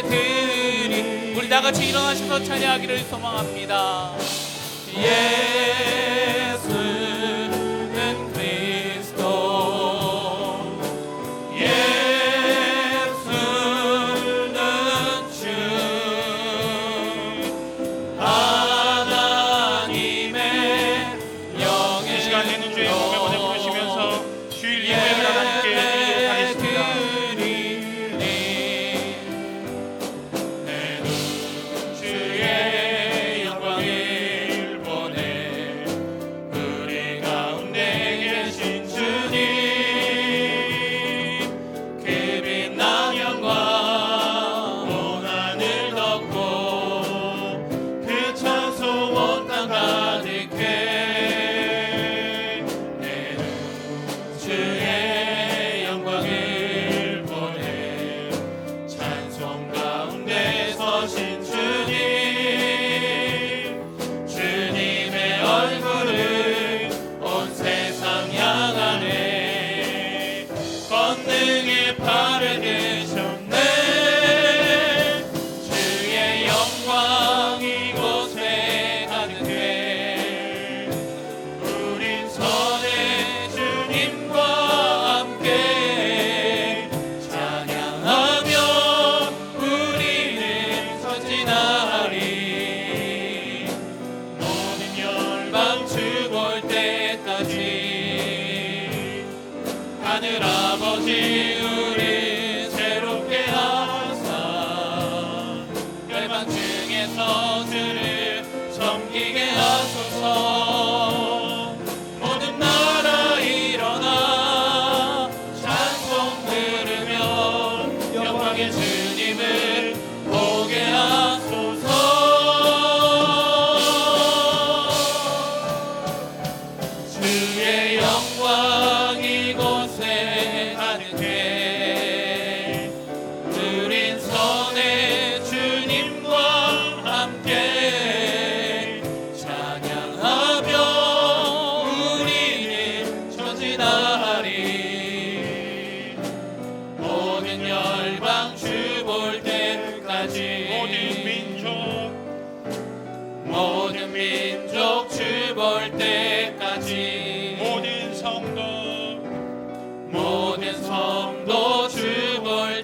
예배드리. 우리 다같이 일어나셔서 찬양하기를 소망합니다. 예수는 그리스도, 예수는 주, 하나님의 영의 이 시간 있는 주의 몸에 부르시면서 주일 예배를 하나님께 하겠습니다. 주의 영광을 보내 우리 가운데 계신 주님, 그 빛난 영광 온 하늘 덮고 그 찬송 온 땅 가득해. 내 눈 주의 영광을 보내 찬송 가운데 서신 주님, 주님의 얼굴을 온 세상 향하네. 권능의 팔을 드셨네. 주의 영광 이곳에 가득해. 우린 선의 주님과 함께 찬양하며 우리는 전진하리. 모든 열방 주 볼 때까지 하늘 아버지 우리 새롭게 하사 열방 중에서 주를 섬기게 하소서. 모든 나라 일어나 찬송 들으며 영광의 주님을 보게 하소서. 주의 영광 이곳에 가득해. 우린 선의 주님과 함께 찬양하며 우리는 전진하리. 모든 열방 주 볼 때까지 모든 민족 주 볼 때까지 모든 성도 주 볼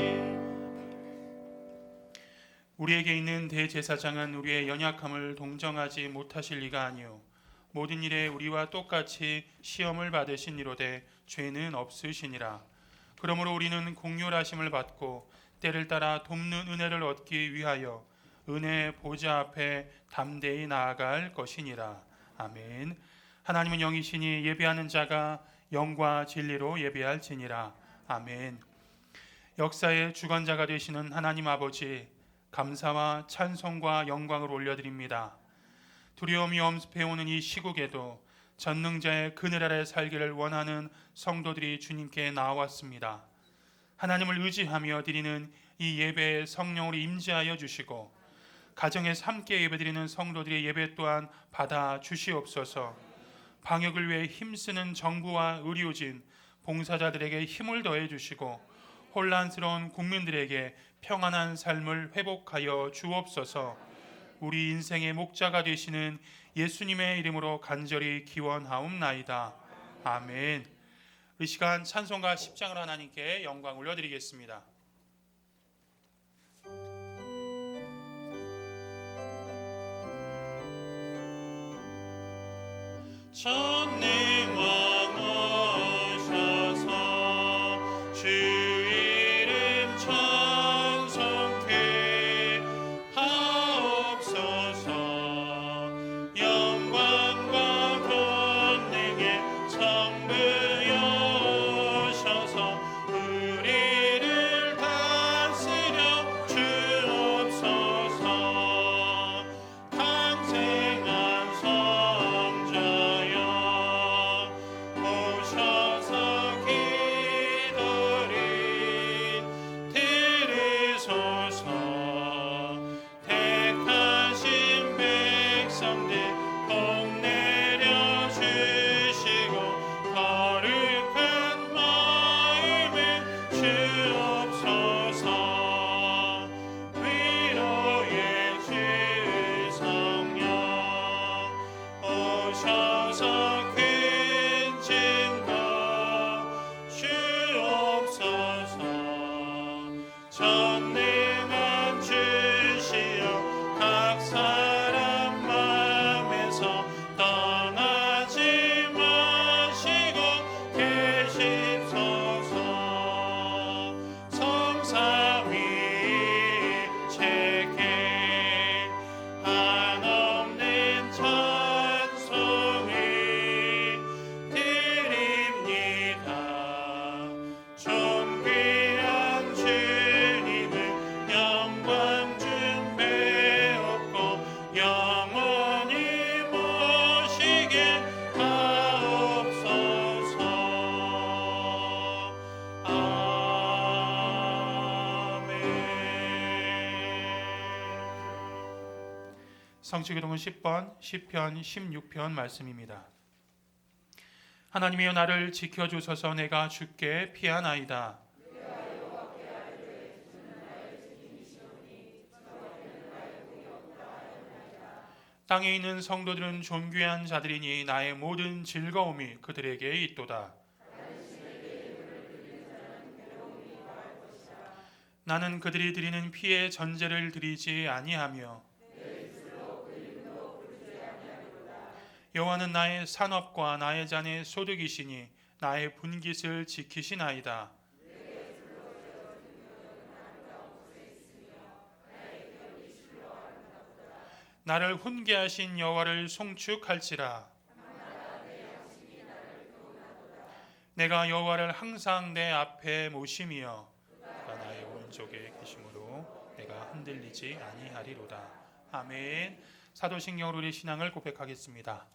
때까지. 우리에게 있는 대제사장은 우리의 연약함을 동정하지 못하실 리가 아니요 모든 일에 우리와 똑같이 시험을 받으시니로되 죄는 없으시니라. 그러므로 우리는 공률하심을 받고 때를 따라 돕는 은혜를 얻기 위하여 은혜의 보좌 앞에 담대히 나아갈 것이니라. 아멘. 하나님은 영이시니 예배하는 자가 영과 진리로 예배할지니라. 아멘. 역사의 주관자가 되시는 하나님 아버지, 감사와 찬송과 영광을 올려드립니다. 두려움이 엄습해오는 이 시국에도 전능자의 그늘 아래 살기를 원하는 성도들이 주님께 나왔습니다. 하나님을 의지하며 드리는 이 예배에 성령으로 임재하여 주시고 가정에서 함께 예배드리는 성도들의 예배 또한 받아 주시옵소서. 방역을 위해 힘쓰는 정부와 의료진, 봉사자들에게 힘을 더해 주시고 혼란스러운 국민들에게 평안한 삶을 회복하여 주옵소서. 우리 인생의 목자가 되시는 예수님의 이름으로 간절히 기원하옵나이다. 아멘. 이 시간 찬송가 10장을 하나님께 영광 올려드리겠습니다. 전능왕 오셔서 주 이름 찬송케 하옵소서. 영광과 권능의 성부여셔서 우리를 다스려 주옵소서. 탄생한 성자여 주셔서 큰 증거 주옵소서. 전능한 주시여 각 사람 마음에서 떠나지 마시고 계십소서. 성삼위 체계 한없는 찬송이 드립니다. 존귀한 주님을 영광 중 배웠고 영원히 모시게 하옵소서. 아멘. 성취교동은 10번 시편 16편 말씀입니다. 하나님이여 나를 지켜주소서. 내가 주께 피하나이다. 땅에 있는 성도들은 존귀한 자들이니 나의 모든 즐거움이 그들에게 있도다. 나는 그들이 드리는 피의 전제를 드리지 아니하며 여호와는 나의 산업과 나의 잔의 소득이시니 나의 분깃을 지키시나이다. 나를 훈계하신 여호와를 송축할지라. 내가 여호와를 항상 내 앞에 모심이여 그가 나의 오른쪽에 계심으로 내가 흔들리지 아니하리로다. 아멘. 사도신경으로 우리 신앙을 고백하겠습니다.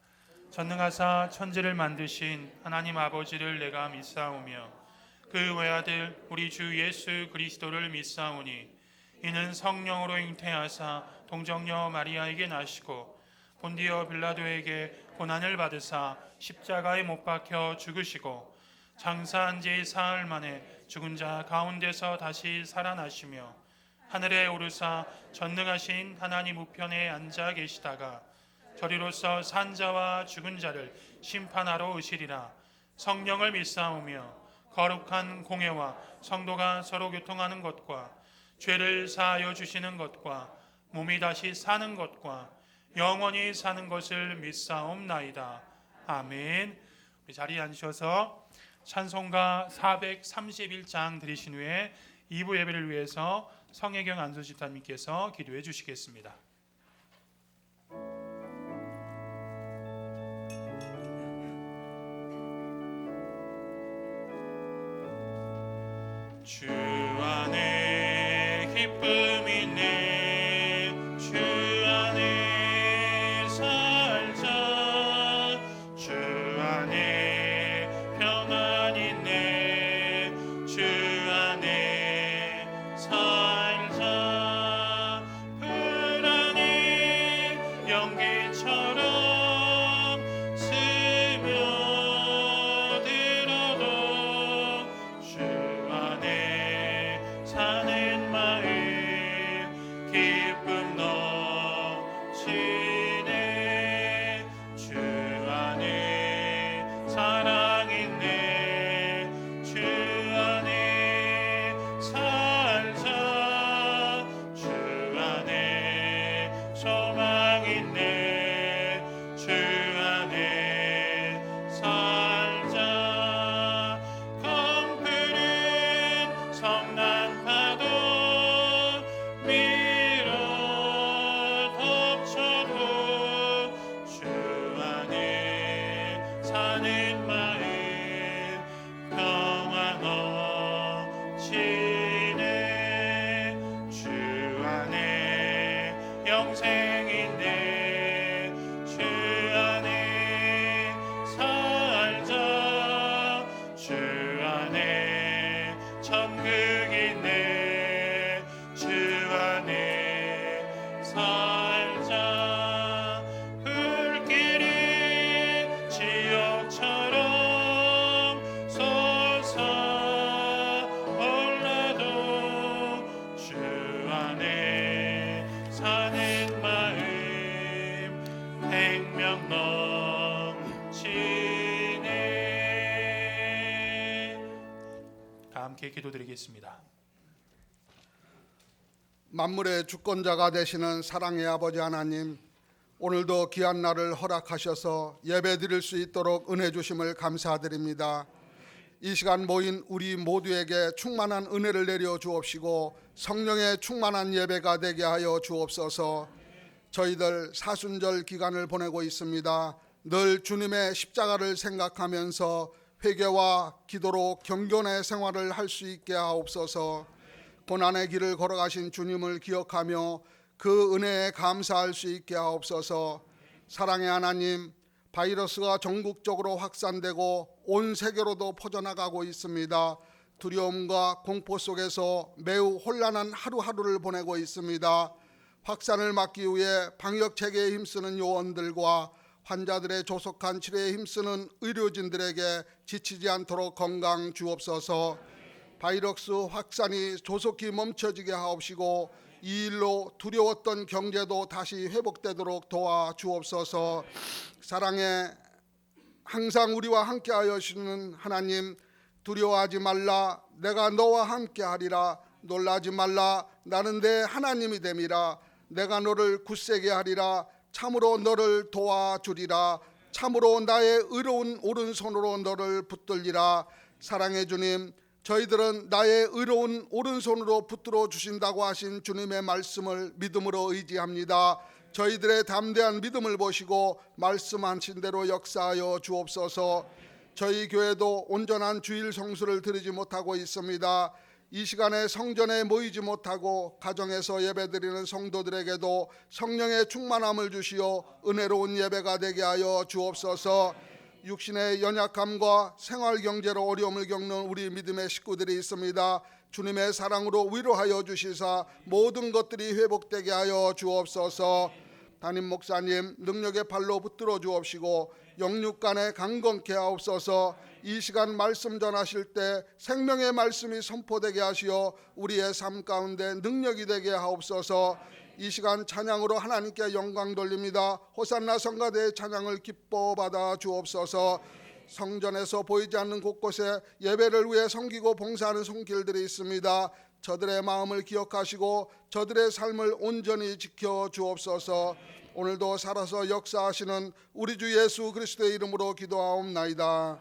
전능하사 천지를 만드신 하나님 아버지를 내가 믿사오며 그 외아들 우리 주 예수 그리스도를 믿사오니 이는 성령으로 잉태하사 동정녀 마리아에게 나시고 본디오 빌라도에게 고난을 받으사 십자가에 못 박혀 죽으시고 장사한 지 사흘 만에 죽은 자 가운데서 다시 살아나시며 하늘에 오르사 전능하신 하나님 우편에 앉아 계시다가 저리로서 산 자와 죽은 자를 심판하러 오시리라. 성령을 믿사오며 거룩한 공회와 성도가 서로 교통하는 것과 죄를 사하여 주시는 것과 몸이 다시 사는 것과 영원히 사는 것을 믿사옵나이다. 아멘. 우리 자리에 앉으셔서 찬송가 431장 드리신 후에 2부 예배를 위해서 성혜경 안수집사님께서 기도해 주시겠습니다. 주 안에 기쁨이 있네. 주 안에 살자. 주 안에 평안이 있네. 주 안에 살자. 불안이 연기처럼 스며들어도 주 안에 사는 마음 기쁨 넘치네. 주 안에 사랑 있네. 주 안에 살자. 주 안에 소망 있네. 주 안에 살자. 검푸른 성난파도 밀어 덮쳐도 주 안에 사는 마음 평안 넘치네. 주 안에 영생인데 주 안에 살자. 주 안에 천국이네. 주 안에 살자. 불길이 지옥처럼 함께 기도드리겠습니다. 만물의 주권자가 되시는 사랑의 아버지 하나님, 오늘도 귀한 날을 허락하셔서 예배드릴 수 있도록 은혜 주심을 감사드립니다. 이 시간 모인 우리 모두에게 충만한 은혜를 내려 주옵시고 성령의 충만한 예배가 되게 하여 주옵소서. 저희들 사순절 기간을 보내고 있습니다. 늘 주님의 십자가를 생각하면서 회개와 기도로 경건의 생활을 할 수 있게 하옵소서. 고난의 길을 걸어가신 주님을 기억하며 그 은혜에 감사할 수 있게 하옵소서. 사랑의 하나님, 바이러스가 전국적으로 확산되고 온 세계로도 퍼져나가고 있습니다. 두려움과 공포 속에서 매우 혼란한 하루하루를 보내고 있습니다. 확산을 막기 위해 방역 체계에 힘쓰는 요원들과 환자들의 조속한 치료에 힘쓰는 의료진들에게 지치지 않도록 건강 주옵소서. 바이러스 확산이 조속히 멈춰지게 하옵시고 이 일로 두려웠던 경제도 다시 회복되도록 도와주옵소서. 사랑에 항상 우리와 함께하여 주시는 하나님, 두려워하지 말라, 내가 너와 함께하리라. 놀라지 말라, 나는 내 하나님이 됨이라. 내가 너를 굳세게 하리라. 참으로 너를 도와주리라. 참으로 나의 의로운 오른손으로 너를 붙들리라. 사랑의 주님, 저희들은 나의 의로운 오른손으로 붙들어 주신다고 하신 주님의 말씀을 믿음으로 의지합니다. 저희들의 담대한 믿음을 보시고 말씀하신 대로 역사하여 주옵소서. 저희 교회도 온전한 주일 성수를 드리지 못하고 있습니다. 이 시간에 성전에 모이지 못하고 가정에서 예배드리는 성도들에게도 성령의 충만함을 주시어 은혜로운 예배가 되게 하여 주옵소서. 육신의 연약함과 생활 경제로 어려움을 겪는 우리 믿음의 식구들이 있습니다. 주님의 사랑으로 위로하여 주시사 모든 것들이 회복되게 하여 주옵소서. 담임 목사님 능력의 발로 붙들어 주옵시고 영육간에 강건케 하옵소서. 이 시간 말씀 전하실 때 생명의 말씀이 선포되게 하시어 우리의 삶 가운데 능력이 되게 하옵소서. 이 시간 찬양으로 하나님께 영광 돌립니다. 호산나 성가대의 찬양을 기뻐 받아 주옵소서. 성전에서 보이지 않는 곳곳에 예배를 위해 섬기고 봉사하는 손길들이 있습니다. 저들의 마음을 기억하시고 저들의 삶을 온전히 지켜 주옵소서. 오늘도 살아서 역사하시는 우리 주 예수 그리스도의 이름으로 기도하옵나이다.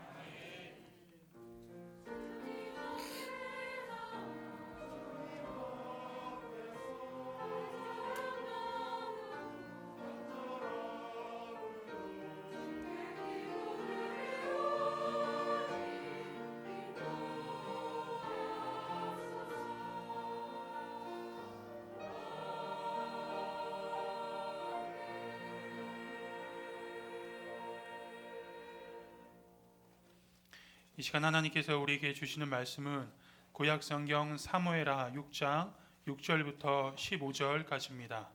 이 시간 하나님께서 우리에게 주시는 말씀은 구약 성경 사무엘하 6장 6절부터 15절까지입니다.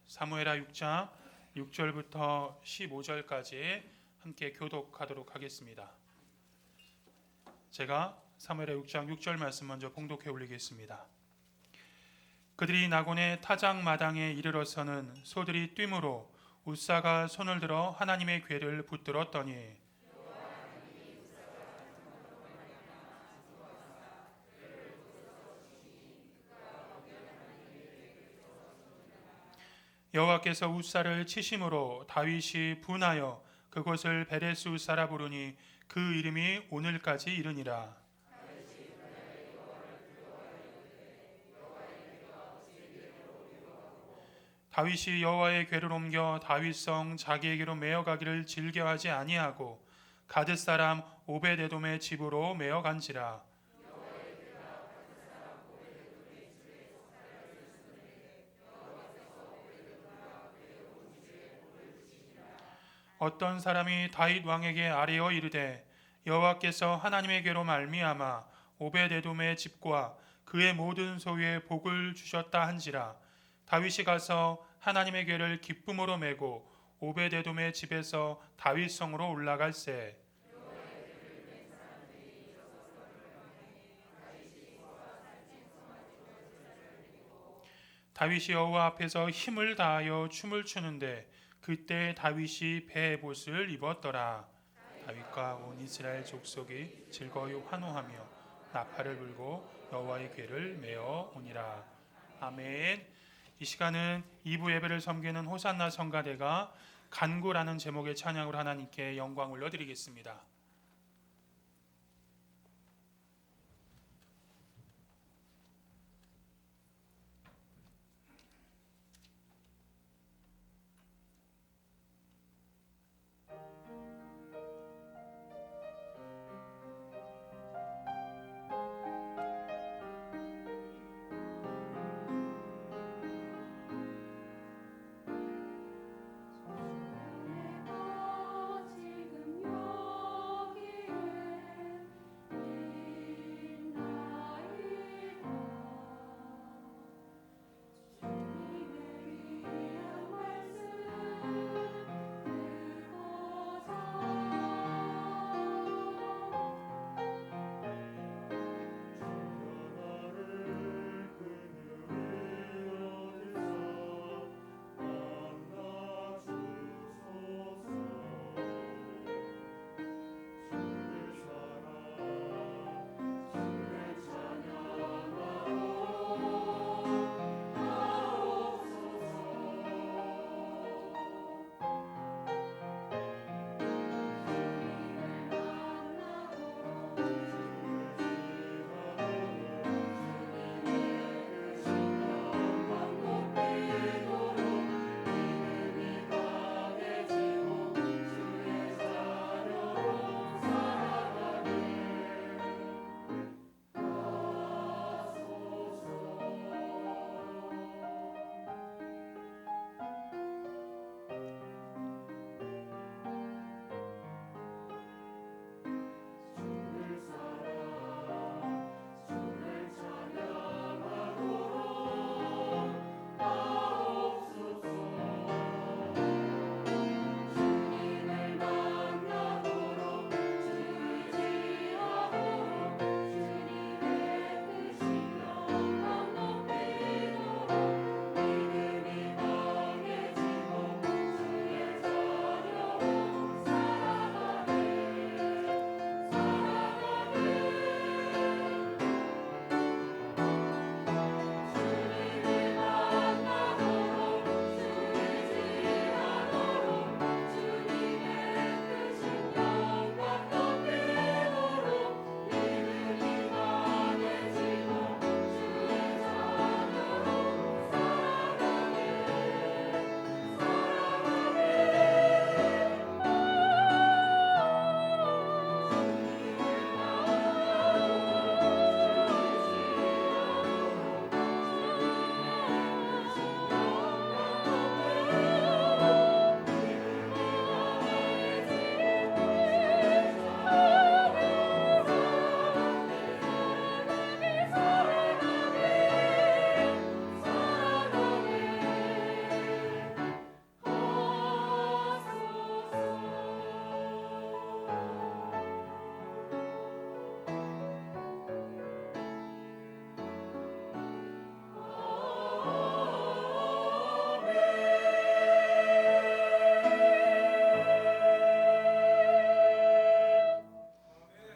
사무엘하 6장 6절부터 15절까지 함께 교독하도록 하겠습니다. 제가 사무엘하 6장 6절 말씀 먼저 봉독해 올리겠습니다. 그들이 나곤의 타작 마당에 이르러서는 소들이 뛰므로 웃사가 손을 들어 하나님의 궤를 붙들었더니 여호와께서 웃사를 치심으로 다윗이 분하여 그곳을 베레스 웃사라 부르니 그 이름이 오늘까지 이르니라. 다윗이 여호와의 궤를 옮겨 다윗성 자기에게로 메어가기를 즐겨하지 아니하고 가드 사람 오베데돔의 집으로 메어간지라. 어떤 사람이 다윗 왕에게 아뢰어 이르되 여호와께서 하나님의 궤로 말미암아 오베데돔의 집과 그의 모든 소유에 복을 주셨다 한지라. 다윗이 가서 하나님의 궤를 기쁨으로 메고 오베데돔의 집에서 다윗성으로 올라갈새. 다윗이 여호와 앞에서 힘을 다하여 춤을 추는데 그때 다윗이 베옷을 입었더라. 다윗과 온 이스라엘 족속이 즐거이 환호하며 나팔을 불고 여호와의 궤를 메어 오니라. 아멘. 이 시간은 2부 예배를 섬기는 호산나 성가대가 간구라는 제목의 찬양으로 하나님께 영광 올려드리겠습니다.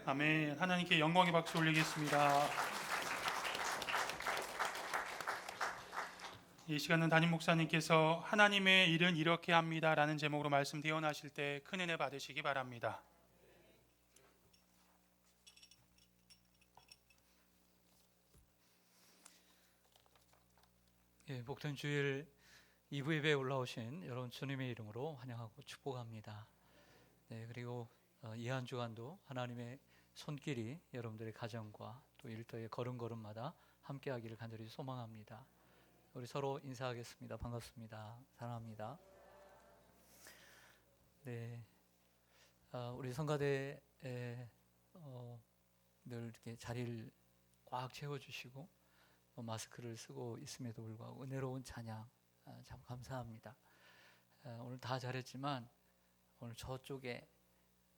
아멘. 하나님께 영광의 박수 올리겠습니다. 이 시간은 담임 목사님께서 하나님의 일은 이렇게 합니다라는 제목으로 말씀 대언하실 때 큰 은혜 받으시기 바랍니다. 예, 복된 주일 2부 예배에 올라오신 여러분 주님의 이름으로 환영하고 축복합니다. 네, 그리고 이 한 주간도 하나님의 손길이 여러분들의 가정과 또 일터의 걸음걸음마다 함께하기를 간절히 소망합니다. 우리 서로 인사하겠습니다. 반갑습니다. 사랑합니다. 네, 우리 성가대에 늘 이렇게 자리를 꽉 채워주시고 마스크를 쓰고 있음에도 불구하고 은혜로운 찬양 참 감사합니다. 오늘 다 잘했지만 오늘 저쪽에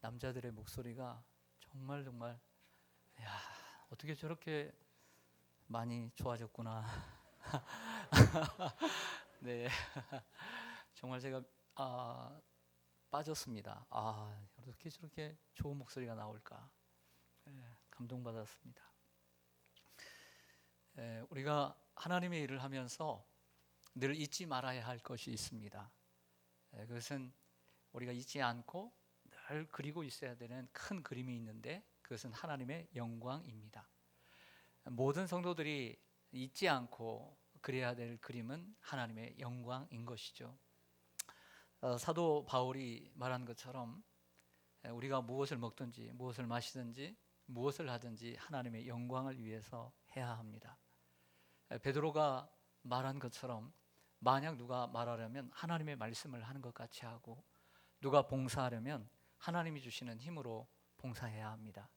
남자들의 목소리가 정말 야, 어떻게 저렇게 많이 좋아졌구나. 네, 정말 제가 빠졌습니다. 어떻게 저렇게 좋은 목소리가 나올까? 감동받았습니다. 우리가 하나님의 일을 하면서 늘 잊지 말아야 할 것이 있습니다. 그것은 우리가 잊지 않고 늘 그리고 있어야 되는 큰 그림이 있는데 그것은 하나님의 영광입니다. 모든 성도들이 잊지 않고 그려야 될 그림은 하나님의 영광인 것이죠. 사도 바울이 말한 것처럼 우리가 무엇을 먹든지 무엇을 마시든지 무엇을 하든지 하나님의 영광을 위해서 해야 합니다. 베드로가 말한 것처럼 만약 누가 말하려면 하나님의 말씀을 하는 것 같이 하고 누가 봉사하려면 하나님이 주시는 힘으로 봉사해야 합니다.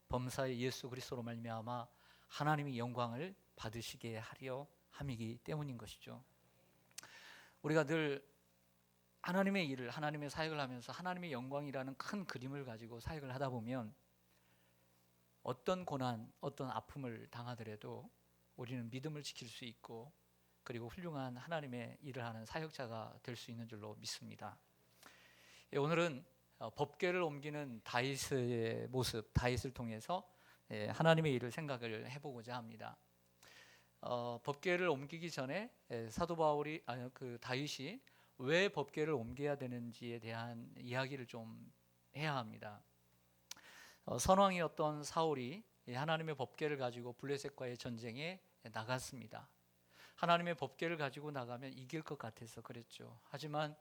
범사의 예수 그리스도로 말미암아 하나님의 영광을 받으시게 하려 함이기 때문인 것이죠. 우리가 늘 하나님의 일을, 하나님의 사역을 하면서 하나님의 영광이라는 큰 그림을 가지고 사역을 하다 보면 어떤 고난, 어떤 아픔을 당하더라도 우리는 믿음을 지킬 수 있고 그리고 훌륭한 하나님의 일을 하는 사역자가 될 수 있는 줄로 믿습니다. 오늘은 법궤를 옮기는 다윗의 모습, 다윗을 통해서 하나님의 일을 생각을 해보고자 합니다. 법궤를 옮기기 전에 사도 바울이 다윗이 왜 법궤를 옮겨야 되는지에 대한 이야기를 좀 해야 합니다. 선왕이었던 사울이 하나님의 법궤를 가지고 블레셋과의 전쟁에 나갔습니다. 하나님의 법궤를 가지고 나가면 이길 것 같아서 그랬죠. 하지만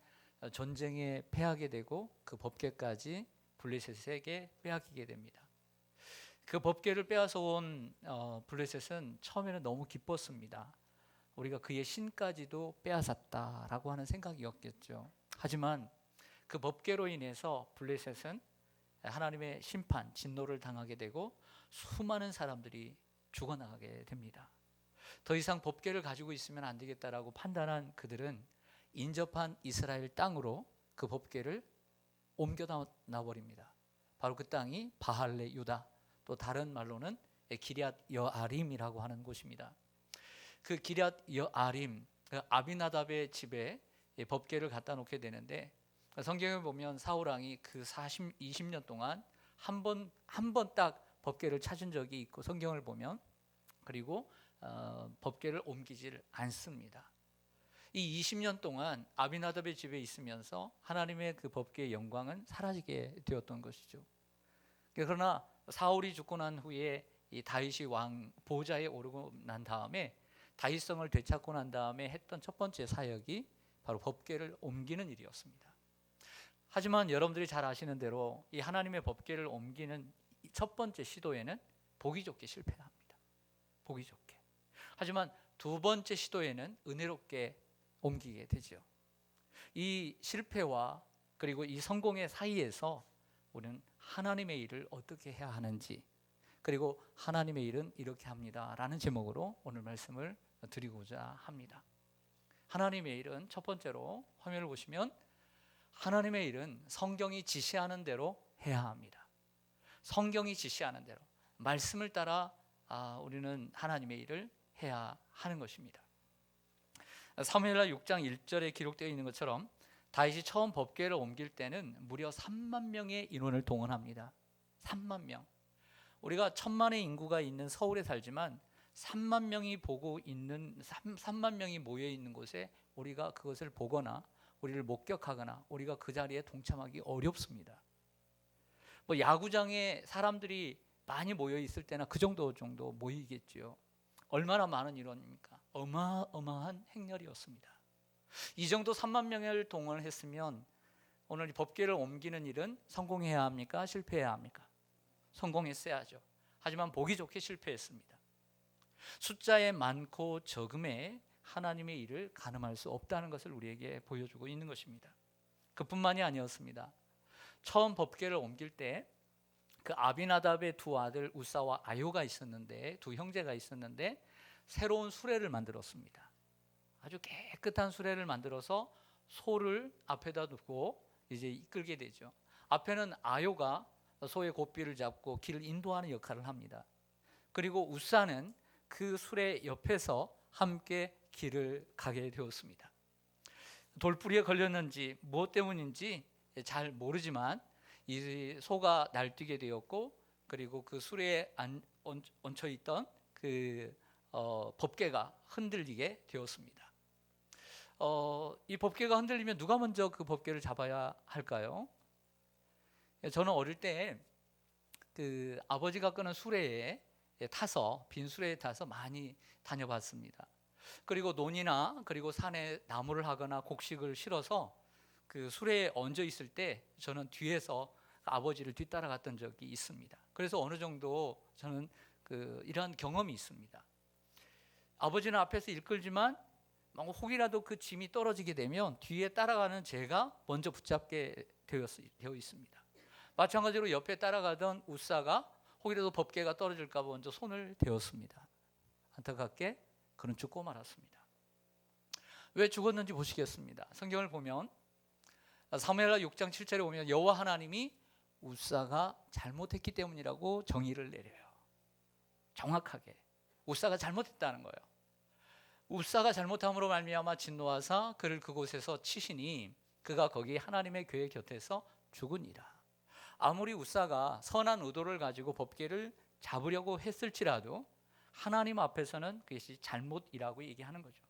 전쟁에 패하게 되고 그 법궤까지 블레셋에게 빼앗기게 됩니다. 그 법궤를 빼앗아 온 블레셋은 처음에는 너무 기뻤습니다. 우리가 그의 신까지도 빼앗았다라고 하는 생각이었겠죠. 하지만 그 법궤로 인해서 블레셋은 하나님의 심판, 진노를 당하게 되고 수많은 사람들이 죽어나가게 됩니다. 더 이상 법궤를 가지고 있으면 안 되겠다라고 판단한 그들은 인접한 이스라엘 땅으로 그 법궤를 옮겨다 놔버립니다. 바로 그 땅이 바할레 유다, 또 다른 말로는 기럇 여아림이라고 하는 곳입니다. 그 기럇 여아림, 아비나답의 집에 법궤를 갖다 놓게 되는데 성경에 보면 사울 왕이 그 20년 동안 한 번 딱 법궤를 찾은 적이 있고 성경을 보면 그리고 법궤를 옮기지를 않습니다. 이 20년 동안 아비나답의 집에 있으면서 하나님의 그 법궤의 영광은 사라지게 되었던 것이죠. 그러나 사울이 죽고 난 후에 이 다윗이 왕 보좌에 오르고 난 다음에 다윗성을 되찾고 난 다음에 했던 첫 번째 사역이 바로 법궤를 옮기는 일이었습니다. 하지만 여러분들이 잘 아시는 대로 이 하나님의 법궤를 옮기는 첫 번째 시도에는 보기 좋게 실패합니다. 보기 좋게. 하지만 두 번째 시도에는 은혜롭게 옮기게 되죠. 이 실패와 그리고 이 성공의 사이에서 우리는 하나님의 일을 어떻게 해야 하는지 그리고 하나님의 일은 이렇게 합니다라는 제목으로 오늘 말씀을 드리고자 합니다. 하나님의 일은 첫 번째로 화면을 보시면 하나님의 일은 성경이 지시하는 대로 해야 합니다. 성경이 지시하는 대로 말씀을 따라 우리는 하나님의 일을 해야 하는 것입니다. 사무엘하 6장 1절에 기록되어 있는 것처럼 다윗이 처음 법궤를 옮길 때는 무려 3만 명의 인원을 동원합니다. 3만 명. 우리가 1,000만의 인구가 있는 서울에 살지만 3만 명이 보고 있는 3만 명이 모여 있는 곳에 우리가 그것을 보거나 우리를 목격하거나 우리가 그 자리에 동참하기 어렵습니다. 뭐 야구장에 사람들이 많이 모여 있을 때나 그 정도 모이겠죠. 얼마나 많은 인원입니까? 어마어마한 행렬이었습니다. 이 정도 3만 명을 동원했으면 오늘 법궤를 옮기는 일은 성공해야 합니까? 실패해야 합니까? 성공했어야죠. 하지만 보기 좋게 실패했습니다. 숫자의 많고 적음에 하나님의 일을 가늠할 수 없다는 것을 우리에게 보여주고 있는 것입니다. 그뿐만이 아니었습니다. 처음 법궤를 옮길 때 그 아비나답의 두 아들 우사와 아요가 있었는데 두 형제가 있었는데 새로운 수레를 만들었습니다. 아주 깨끗한 수레를 만들어서 소를 앞에다 두고 이제 이끌게 되죠. 앞에는 아요가 소의 고삐를 잡고 길을 인도하는 역할을 합니다. 그리고 우사는 그 수레 옆에서 함께 길을 가게 되었습니다. 돌뿌리에 걸렸는지 무엇 때문인지 잘 모르지만 이 소가 날뛰게 되었고, 그리고 그 수레에 얹혀 있던 그 법궤가 흔들리게 되었습니다. 이 법궤가 흔들리면 누가 먼저 그 법궤를 잡아야 할까요? 저는 어릴 때 그 아버지가 끄는 수레에 타서, 빈 수레에 타서 많이 다녀봤습니다. 그리고 논이나 그리고 산에 나무를 하거나 곡식을 실어서 그 수레에 얹어 있을 때 저는 뒤에서 아버지를 뒤따라갔던 적이 있습니다. 그래서 어느 정도 저는 이러한 경험이 있습니다. 아버지는 앞에서 이끌지만 혹이라도 그 짐이 떨어지게 되면 뒤에 따라가는 제가 먼저 붙잡게 되어 있습니다. 마찬가지로 옆에 따라가던 우사가 혹이라도 법궤가 떨어질까 봐 먼저 손을 대었습니다. 안타깝게 그는 죽고 말았습니다. 왜 죽었는지 보시겠습니다. 성경을 보면 사무엘하 6장 7절에 보면 여호와 하나님이 우사가 잘못했기 때문이라고 정의를 내려요. 정확하게 우사가 잘못했다는 거예요. 우사가 잘못함으로 말미암아 진노하사 그를 그곳에서 치시니 그가 거기 하나님의 궤 곁에서 죽으니라. 아무리 우사가 선한 의도를 가지고 법궤를 잡으려고 했을지라도 하나님 앞에서는 그것이 잘못이라고 얘기하는 거죠.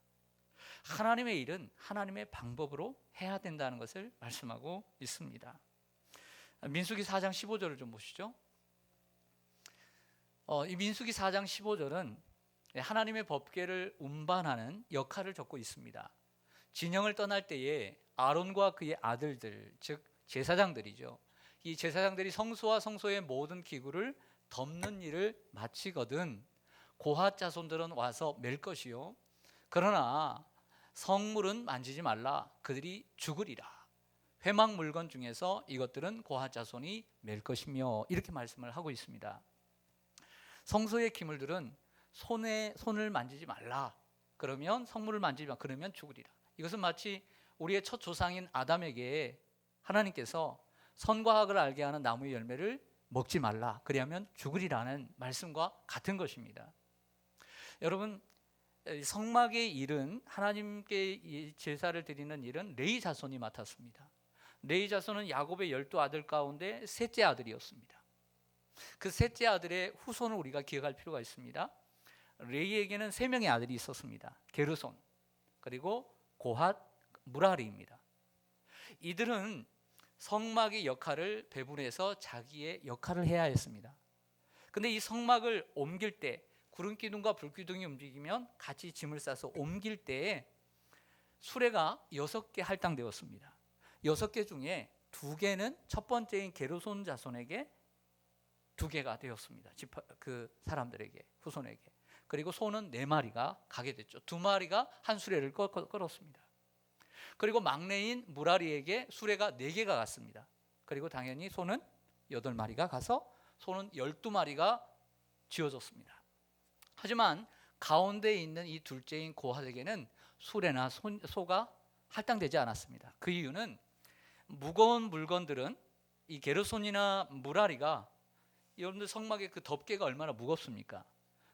하나님의 일은 하나님의 방법으로 해야 된다는 것을 말씀하고 있습니다. 민수기 4장 15절을 좀 보시죠. 이 민수기 4장 15절은 하나님의 법궤를 운반하는 역할을 적고 있습니다. 진영을 떠날 때에 아론과 그의 아들들, 즉 제사장들이죠. 이 제사장들이 성소와 성소의 모든 기구를 덮는 일을 마치거든 고핫 자손들은 와서 맬 것이요, 그러나 성물은 만지지 말라, 그들이 죽으리라. 회막 물건 중에서 이것들은 고핫 자손이 맬 것이며, 이렇게 말씀을 하고 있습니다. 성소의 기물들은 손을 만지지 말라, 그러면 성물을 만지지 마, 그러면 죽으리라. 이것은 마치 우리의 첫 조상인 아담에게 하나님께서 선과 악을 알게 하는 나무의 열매를 먹지 말라, 그리하면 죽으리라는 말씀과 같은 것입니다. 여러분, 성막의 일은, 하나님께 제사를 드리는 일은 레위 자손이 맡았습니다. 레위 자손은 야곱의 12아들 가운데 셋째 아들이었습니다. 그 셋째 아들의 후손을 우리가 기억할 필요가 있습니다. 레위에게는 3명의 아들이 있었습니다. 게르손, 그리고 고핫, 무라리입니다. 이들은 성막의 역할을 배분해서 자기의 역할을 해야 했습니다. 근데 이 성막을 옮길 때 구름 기둥과 불 기둥이 움직이면 같이 짐을 싸서 옮길 때에 수레가 6개 할당되었습니다. 6개 중에 2개는 첫 번째인 게르손 자손에게 2개가 되었습니다. 그 사람들에게, 후손에게. 그리고 소는 4마리가 가게 됐죠. 2마리가 한 수레를 끌었습니다. 그리고 막내인 무라리에게 수레가 4개가 갔습니다. 그리고 당연히 소는 8마리가 가서 소는 12마리가 쥐어졌습니다. 하지만 가운데 있는 이 둘째인 고핫에게는 수레나 소가 할당되지 않았습니다. 그 이유는 무거운 물건들은 이 게르손이나 무라리가, 여러분들 성막의 그 덮개가 얼마나 무겁습니까?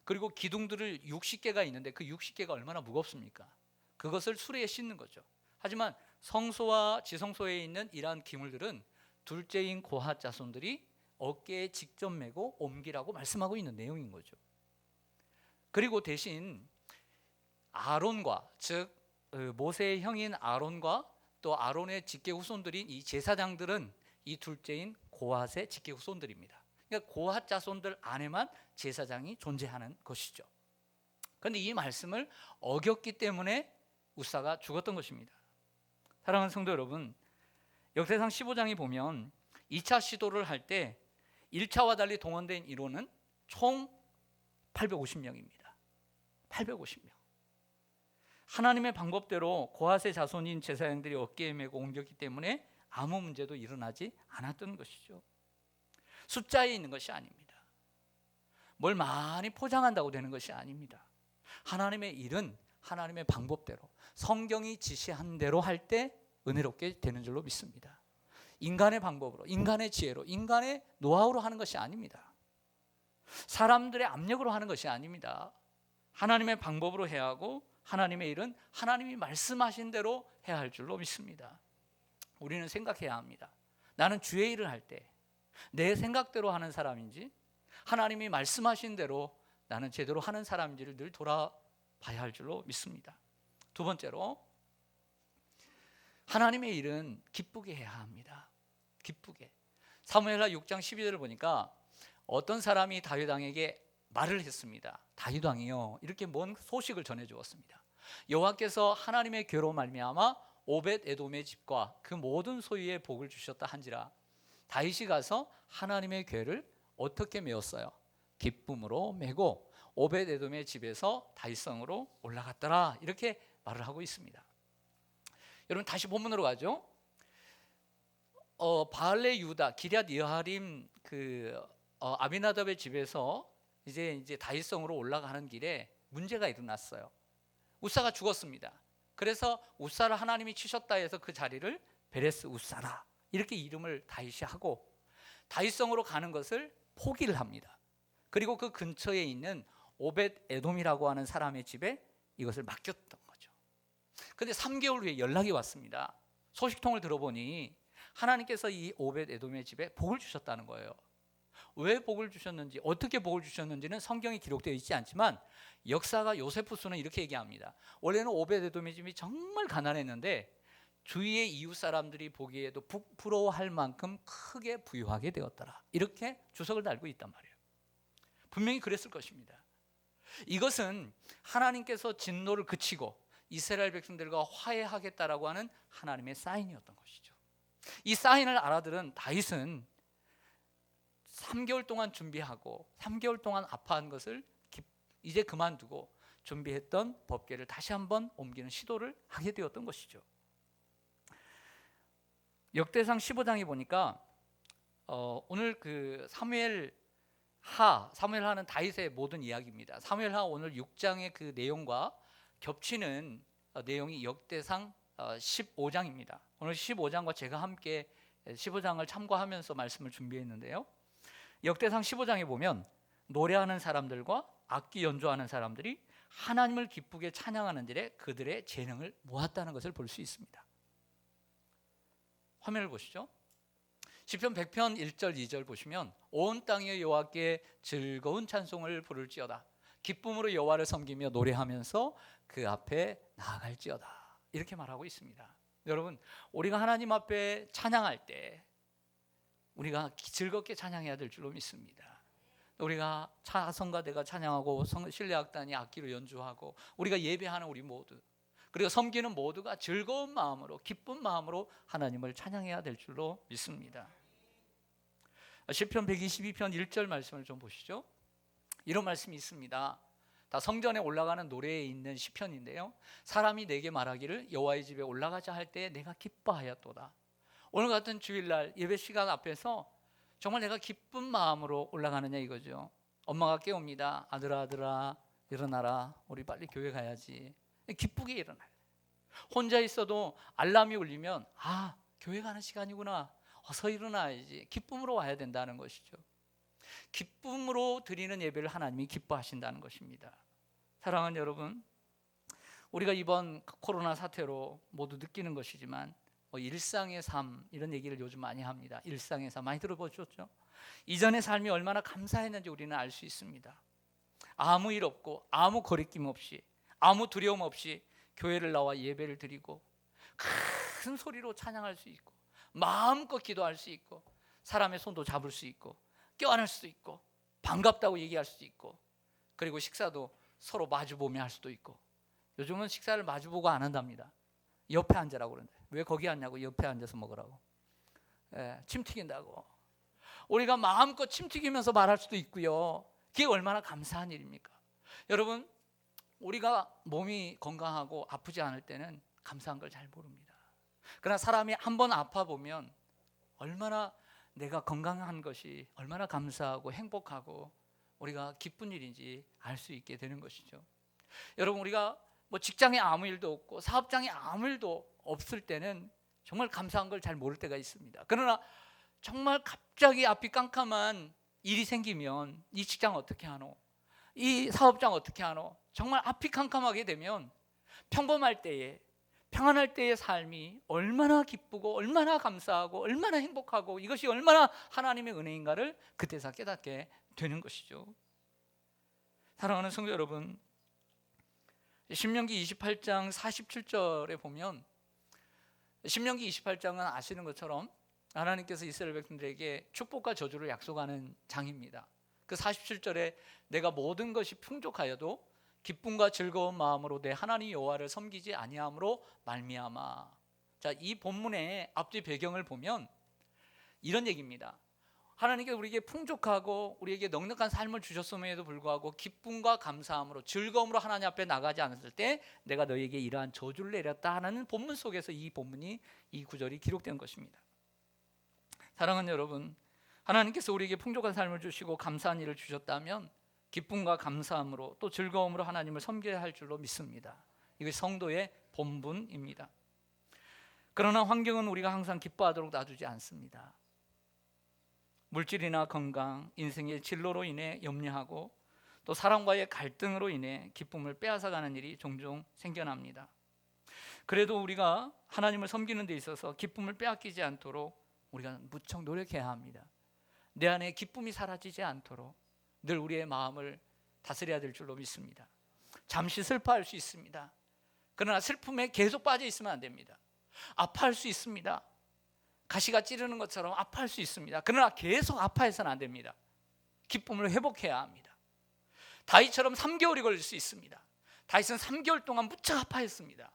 그리고 기둥들을 60개가 있는데 그 60개가 얼마나 무겁습니까? 그것을 수레에 싣는 거죠. 하지만 성소와 지성소에 있는 이러한 기물들은 둘째인 고핫 자손들이 어깨에 직접 메고 옮기라고 말씀하고 있는 내용인 거죠. 그리고 대신 아론과, 즉 모세의 형인 아론과 또 아론의 직계 후손들인 이 제사장들은 이 둘째인 고핫의 직계 후손들입니다. 그러니까 고핫 자손들 안에만 제사장이 존재하는 것이죠. 그런데 이 말씀을 어겼기 때문에 우사가 죽었던 것입니다. 사랑하는 성도 여러분, 역대상 15장에 보면 2차 시도를 할 때 1차와 달리 동원된 인원은 총 850명입니다. 850명. 하나님의 방법대로 고핫의 자손인 제사장들이 어깨에 메고 옮겼기 때문에 아무 문제도 일어나지 않았던 것이죠. 숫자에 있는 것이 아닙니다. 뭘 많이 포장한다고 되는 것이 아닙니다. 하나님의 일은 하나님의 방법대로, 성경이 지시한 대로 할 때 은혜롭게 되는 줄로 믿습니다. 인간의 방법으로, 인간의 지혜로, 인간의 노하우로 하는 것이 아닙니다. 사람들의 압력으로 하는 것이 아닙니다. 하나님의 방법으로 해야 하고, 하나님의 일은 하나님이 말씀하신 대로 해야 할 줄로 믿습니다. 우리는 생각해야 합니다. 나는 주의 일을 할 때, 내 생각대로 하는 사람인지 하나님이 말씀하신 대로 나는 제대로 하는 사람인지를 늘 돌아봐야 할 줄로 믿습니다. 두 번째로, 하나님의 일은 기쁘게 해야 합니다. 기쁘게. 사무엘하 6장 12절을 보니까 어떤 사람이 다윗 왕에게 말을 했습니다. 다윗 왕이요, 이렇게 먼 소식을 전해 주었습니다. 여호와께서 하나님의 괴로 말미암아 오벳 에돔의 집과 그 모든 소유에 복을 주셨다 한지라. 다윗이 가서 하나님의 궤를 어떻게 메었어요? 기쁨으로 메고 오벳 에돔의 집에서 다윗성으로 올라갔더라. 이렇게 말을 하고 있습니다. 여러분 다시 본문으로 가죠. 바알레 유다 기럇 여하림 아비나답의 집에서 이제 다윗성으로 올라가는 길에 문제가 일어났어요. 우사가 죽었습니다. 그래서 우사를 하나님이 치셨다 해서 그 자리를 베레스 우사라 이렇게 이름을 다윗이 하고 다윗성으로 가는 것을 포기를 합니다. 그리고 그 근처에 있는 오벳 에돔이라고 하는 사람의 집에 이것을 맡겼던 거죠. 그런데 3개월 후에 연락이 왔습니다. 소식통을 들어보니 하나님께서 이 오벳 에돔의 집에 복을 주셨다는 거예요. 왜 복을 주셨는지, 어떻게 복을 주셨는지는 성경에 기록되어 있지 않지만 역사가 요세푸스는 이렇게 얘기합니다. 원래는 오벳 에돔의 집이 정말 가난했는데 주위의 이웃 사람들이 보기에도 부러워할 만큼 크게 부유하게 되었더라. 이렇게 주석을 달고 있단 말이에요. 분명히 그랬을 것입니다. 이것은 하나님께서 진노를 그치고 이스라엘 백성들과 화해하겠다라고 하는 하나님의 사인이었던 것이죠. 이 사인을 알아들은 다윗은 3개월 동안 준비하고 3개월 동안 아파한 것을 이제 그만두고 준비했던 법궤를 다시 한번 옮기는 시도를 하게 되었던 것이죠. 역대상 15장에 보니까 오늘 그 사무엘하는 다윗의 모든 이야기입니다. 사무엘하 오늘 6장의 그 내용과 겹치는 내용이 역대상 15장입니다. 오늘 15장과 제가 함께 15장을 참고하면서 말씀을 준비했는데요. 역대상 15장에 보면 노래하는 사람들과 악기 연주하는 사람들이 하나님을 기쁘게 찬양하는 일에 그들의 재능을 모았다는 것을 볼 수 있습니다. 화면을 보시죠. 시편 100편 1절 2절 보시면 온 땅이 여호와께 즐거운 찬송을 부를지어다. 기쁨으로 여호와를 섬기며 노래하면서 그 앞에 나아갈지어다. 이렇게 말하고 있습니다. 여러분, 우리가 하나님 앞에 찬양할 때 우리가 즐겁게 찬양해야 될 줄로 믿습니다. 우리가 성가대가 찬양하고 신뢰악단이 악기로 연주하고 우리가 예배하는 우리 모두, 그리고 섬기는 모두가 즐거운 마음으로 기쁜 마음으로 하나님을 찬양해야 될 줄로 믿습니다. 시편 122편 1절 말씀을 좀 보시죠. 이런 말씀이 있습니다. 다 성전에 올라가는 노래에 있는 시편인데요. 사람이 내게 말하기를 여호와의 집에 올라가자 할 때 내가 기뻐하였도다. 오늘 같은 주일날 예배 시간 앞에서 정말 내가 기쁜 마음으로 올라가느냐 이거죠. 엄마가 깨웁니다. 아들아 일어나라. 우리 빨리 교회 가야지. 기쁘게 일어나요. 혼자 있어도 알람이 울리면 교회 가는 시간이구나. 어서 일어나야지. 기쁨으로 와야 된다는 것이죠. 기쁨으로 드리는 예배를 하나님이 기뻐하신다는 것입니다. 사랑하는 여러분, 우리가 이번 코로나 사태로 모두 느끼는 것이지만 일상의 삶 이런 얘기를 요즘 많이 합니다. 일상의 삶 많이 들어보셨죠? 이전의 삶이 얼마나 감사했는지 우리는 알 수 있습니다. 아무 일 없고 아무 거리낌 없이 아무 두려움 없이 교회를 나와 예배를 드리고 큰 소리로 찬양할 수 있고 마음껏 기도할 수 있고 사람의 손도 잡을 수 있고 껴안을 수도 있고 반갑다고 얘기할 수도 있고 그리고 식사도 서로 마주보며 할 수도 있고 요즘은 식사를 마주보고 안 한답니다. 옆에 앉으라고 그러는데 왜 거기 앉냐고 옆에 앉아서 먹으라고. 침 튀긴다고. 우리가 마음껏 침 튀기면서 말할 수도 있고요. 그게 얼마나 감사한 일입니까? 여러분, 우리가 몸이 건강하고 아프지 않을 때는 감사한 걸 잘 모릅니다. 그러나 사람이 한번 아파 보면 얼마나 내가 건강한 것이 얼마나 감사하고 행복하고 우리가 기쁜 일인지 알 수 있게 되는 것이죠. 여러분, 우리가 직장에 아무 일도 없고 사업장에 아무 일도 없을 때는 정말 감사한 걸 잘 모를 때가 있습니다. 그러나 정말 갑자기 앞이 깜깜한 일이 생기면 이 직장 어떻게 하노? 이 사업장 어떻게 하노? 정말 앞이 깜깜하게 되면 평범할 때에 평안할 때의 삶이 얼마나 기쁘고 얼마나 감사하고 얼마나 행복하고 이것이 얼마나 하나님의 은혜인가를 그때서 깨닫게 되는 것이죠. 사랑하는 성도 여러분, 신명기 28장 47절에 보면, 신명기 28장은 아시는 것처럼 하나님께서 이스라엘 백성들에게 축복과 저주를 약속하는 장입니다. 그 47절에 내가 모든 것이 풍족하여도 기쁨과 즐거운 마음으로 내 하나님 여호와를 섬기지 아니함으로 말미암아. 자, 이 본문의 앞뒤 배경을 보면 이런 얘기입니다. 하나님께서 우리에게 풍족하고 우리에게 넉넉한 삶을 주셨음에도 불구하고 기쁨과 감사함으로 즐거움으로 하나님 앞에 나가지 않았을 때 내가 너희에게 이러한 저주를 내렸다 하는 본문 속에서 이 본문이, 이 구절이 기록된 것입니다. 사랑하는 여러분, 하나님께서 우리에게 풍족한 삶을 주시고 감사한 일을 주셨다면 기쁨과 감사함으로 또 즐거움으로 하나님을 섬겨야 할 줄로 믿습니다. 이것이 성도의 본분입니다. 그러나 환경은 우리가 항상 기뻐하도록 놔두지 않습니다. 물질이나 건강, 인생의 진로로 인해 염려하고 또 사람과의 갈등으로 인해 기쁨을 빼앗아가는 일이 종종 생겨납니다. 그래도 우리가 하나님을 섬기는 데 있어서 기쁨을 빼앗기지 않도록 우리가 무척 노력해야 합니다. 내 안에 기쁨이 사라지지 않도록 늘 우리의 마음을 다스려야 될 줄로 믿습니다. 잠시 슬퍼할 수 있습니다. 그러나 슬픔에 계속 빠져 있으면 안 됩니다. 아파할 수 있습니다. 가시가 찌르는 것처럼 아파할 수 있습니다. 그러나 계속 아파해서는 안 됩니다. 기쁨을 회복해야 합니다. 다윗처럼 3개월이 걸릴 수 있습니다. 다윗은 3개월 동안 무척 아파했습니다.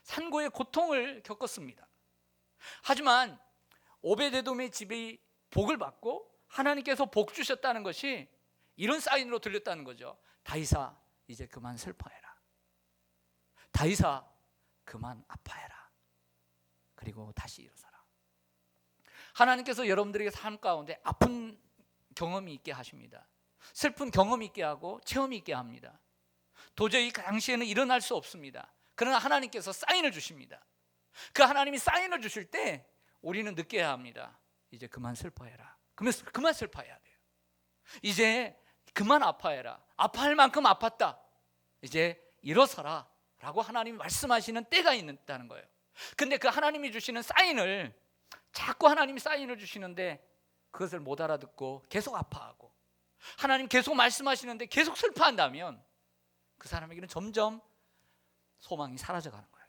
산고의 고통을 겪었습니다. 하지만 오베데돔의 집이 복을 받고 하나님께서 복 주셨다는 것이 이런 사인으로 들렸다는 거죠. 다윗아, 이제 그만 슬퍼해라. 다윗아, 그만 아파해라. 그리고 다시 일어서라. 하나님께서 여러분들에게 삶 가운데 아픈 경험이 있게 하십니다. 슬픈 경험이 있게 하고 체험이 있게 합니다. 도저히 그 당시에는 일어날 수 없습니다. 그러나 하나님께서 사인을 주십니다. 그 하나님이 사인을 주실 때 우리는 느껴야 합니다. 이제 그만 슬퍼해라. 그만 슬퍼해야 돼요. 이제 그만 아파해라. 아파할 만큼 아팠다. 이제 일어서라 라고 하나님이 말씀하시는 때가 있다는 거예요. 근데 그 하나님이 주시는 사인을 자꾸 하나님이 사인을 주시는데 그것을 못 알아듣고 계속 아파하고 하나님 계속 말씀하시는데 계속 슬퍼한다면 그 사람에게는 점점 소망이 사라져가는 거예요.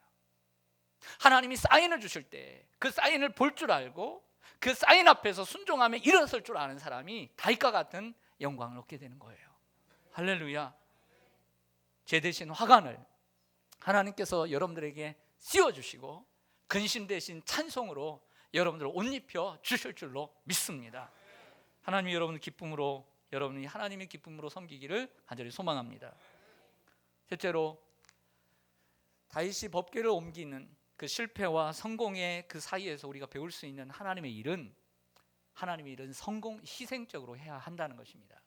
하나님이 사인을 주실 때 그 사인을 볼 줄 알고 그 사인 앞에서 순종하며 일어설 줄 아는 사람이 다윗과 같은 영광을 얻게 되는 거예요. 할렐루야. 제 대신 화관을 하나님께서 여러분들에게 씌워주시고 근심 대신 찬송으로 여러분들을 옷 입혀 주실 줄로 믿습니다. 하나님이 여러분을 기쁨으로, 여러분이 하나님의 기쁨으로 섬기기를 간절히 소망합니다. 셋째로, 다윗이 법궤를 옮기는 그 실패와 성공의 그 사이에서 우리가 배울 수 있는 하나님의 일은 성공 희생적으로 해야 한다는 것입니다.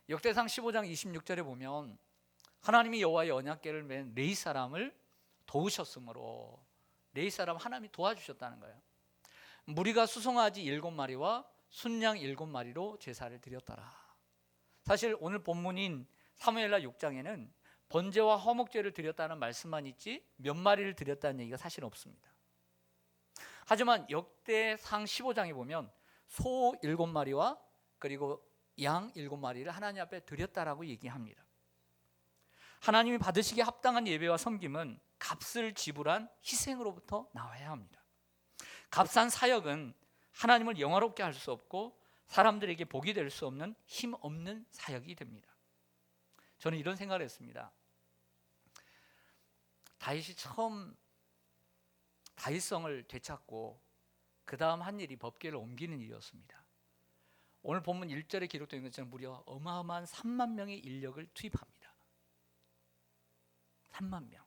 역대상 15장 26절에 보면 하나님이 여호와의 언약궤를 맨 레위 사람을 도우셨으므로, 레위 사람 하나님이 도와주셨다는 거예요. 무리가 수송아지 7마리와 순양 7마리로 제사를 드렸더라. 사실 오늘 본문인 사무엘하 6장에는 번제와 화목제를 드렸다는 말씀만 있지 몇 마리를 드렸다는 얘기가 사실 없습니다. 하지만 역대상 15장에 보면 소 7마리와 그리고 양 7마리를 하나님 앞에 드렸다라고 얘기합니다. 하나님이 받으시기에 합당한 예배와 섬김은 값을 지불한 희생으로부터 나와야 합니다. 값싼 사역은 하나님을 영화롭게 할 수 없고 사람들에게 복이 될 수 없는 힘없는 사역이 됩니다. 저는 이런 생각을 했습니다. 다윗이 처음 다윗성을 되찾고 그 다음 한 일이 법궤를 옮기는 일이었습니다. 오늘 본문 1절에 기록되어 있는 것처럼 무려 어마어마한 3만 명의 인력을 투입합니다. 3만 명.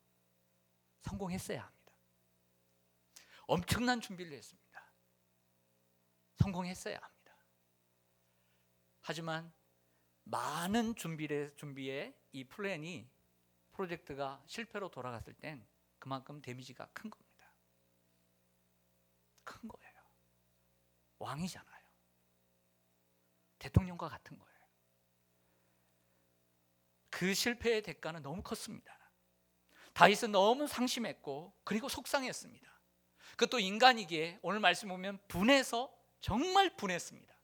성공했어야 합니다. 엄청난 준비를 했습니다. 성공했어야 합니다. 하지만 많은 준비에 이 프로젝트가 실패로 돌아갔을 땐 그만큼 데미지가 큰 겁니다. 큰 거예요. 왕이잖아요. 대통령과 같은 거예요. 그 실패의 대가는 너무 컸습니다. 다윗은 너무 상심했고 그리고 속상했습니다. 그것도 인간이기에 오늘 말씀 보면 분해서 정말 분했습니다.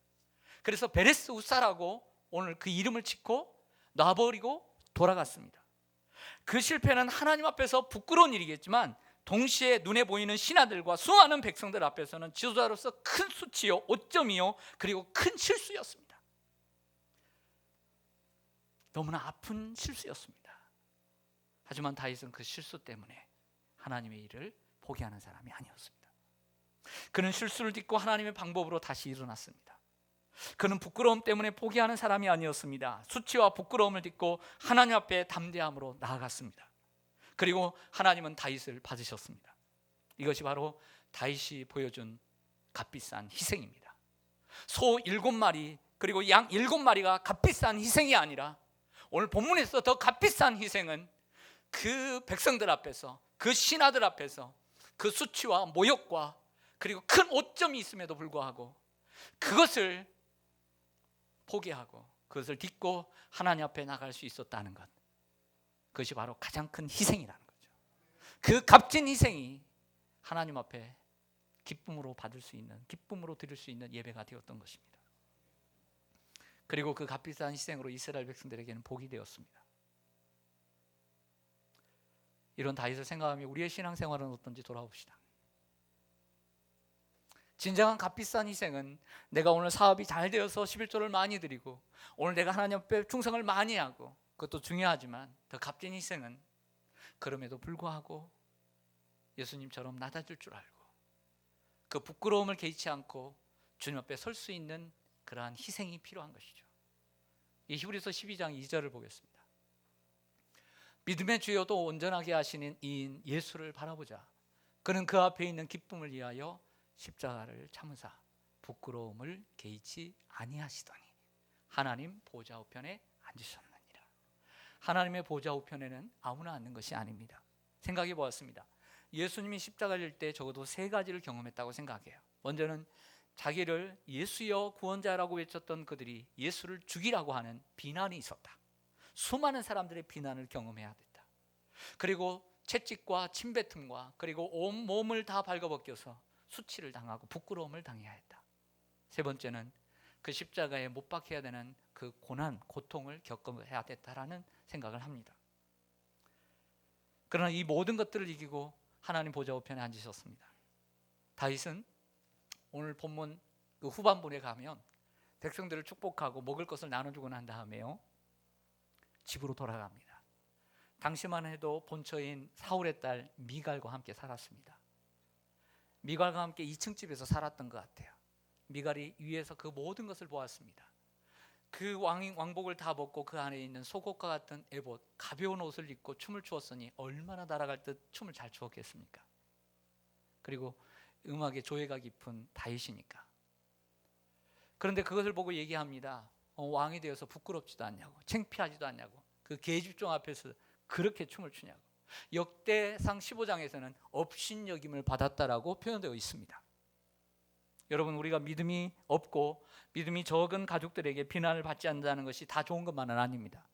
그래서 베레스 우사라고 오늘 그 이름을 짓고 놔버리고 돌아갔습니다. 그 실패는 하나님 앞에서 부끄러운 일이겠지만 동시에 눈에 보이는 신하들과 수많은 백성들 앞에서는 지도자로서 큰 수치요, 오점이요, 그리고 큰 실수였습니다. 너무나 아픈 실수였습니다. 하지만 다윗은 그 실수 때문에 하나님의 일을 포기하는 사람이 아니었습니다. 그는 실수를 딛고 하나님의 방법으로 다시 일어났습니다. 그는 부끄러움 때문에 포기하는 사람이 아니었습니다. 수치와 부끄러움을 딛고 하나님 앞에 담대함으로 나아갔습니다. 그리고 하나님은 다윗을 받으셨습니다. 이것이 바로 다윗이 보여준 값비싼 희생입니다. 소 7마리 그리고 양 7마리가 값비싼 희생이 아니라 오늘 본문에서 더 값비싼 희생은 그 백성들 앞에서, 그 신하들 앞에서 그 수치와 모욕과 그리고 큰 오점이 있음에도 불구하고 그것을 포기하고 그것을 딛고 하나님 앞에 나갈 수 있었다는 것, 그것이 바로 가장 큰 희생이라는 거죠. 그 값진 희생이 하나님 앞에 기쁨으로 받을 수 있는, 기쁨으로 드릴 수 있는 예배가 되었던 것입니다. 그리고 그 값비싼 희생으로 이스라엘 백성들에게는 복이 되었습니다. 이런 다윗을 생각하며 우리의 신앙생활은 어떤지 돌아봅시다. 진정한 값비싼 희생은 내가 오늘 사업이 잘 되어서 11조를 많이 드리고 오늘 내가 하나님 앞에 충성을 많이 하고, 그것도 중요하지만 더 값진 희생은 그럼에도 불구하고 예수님처럼 낮아질 줄 알고 그 부끄러움을 개의치 않고 주님 앞에 설 수 있는 그러한 희생이 필요한 것이죠. 이 히브리서 12장 2절을 보겠습니다. 믿음의 주여도 온전하게 하시는 이인 예수를 바라보자. 그는 그 앞에 있는 기쁨을 위하여 십자가를 참으사 부끄러움을 개의치 아니하시더니 하나님 보좌 우편에 앉으셨느니라. 하나님의 보좌 우편에는 아무나 앉는 것이 아닙니다. 생각해 보았습니다. 예수님이 십자가를 질 때 적어도 3가지를 경험했다고 생각해요. 먼저는 자기를 예수여 구원자라고 외쳤던 그들이 예수를 죽이라고 하는 비난이 있었다. 수많은 사람들의 비난을 경험해야 됐다. 그리고 채찍과 침뱉음과 그리고 온 몸을 다 발가벗겨서 수치를 당하고 부끄러움을 당해야 했다. 3번째는 그 십자가에 못 박혀야 되는 그 고난, 고통을 겪어야 됐다라는 생각을 합니다. 그러나 이 모든 것들을 이기고 하나님 보좌 우편에 앉으셨습니다. 다윗은 오늘 본문 그 후반부에 가면 백성들을 축복하고 먹을 것을 나눠주고 난 다음에요, 집으로 돌아갑니다. 당시만 해도 본처인 사울의 딸 미갈과 함께 살았습니다. 미갈과 함께 2층 집에서 살았던 것 같아요. 미갈이 위에서 그 모든 것을 보았습니다. 그 왕복을 다 벗고 그 안에 있는 속옷과 같은 에봇, 가벼운 옷을 입고 춤을 추었으니 얼마나 날아갈 듯 춤을 잘 추었겠습니까? 그리고 음악의 조예가 깊은 다윗이니까. 그런데 그것을 보고 얘기합니다. 왕이 되어서 부끄럽지도 않냐고, 창피하지도 않냐고, 그 계집종 앞에서 그렇게 춤을 추냐고. 역대상 15장에서는 업신여김을 받았다라고 표현되어 있습니다. 여러분, 우리가 믿음이 없고 믿음이 적은 가족들에게 비난을 받지 않는다는 것이 다 좋은 것만은 아닙니다.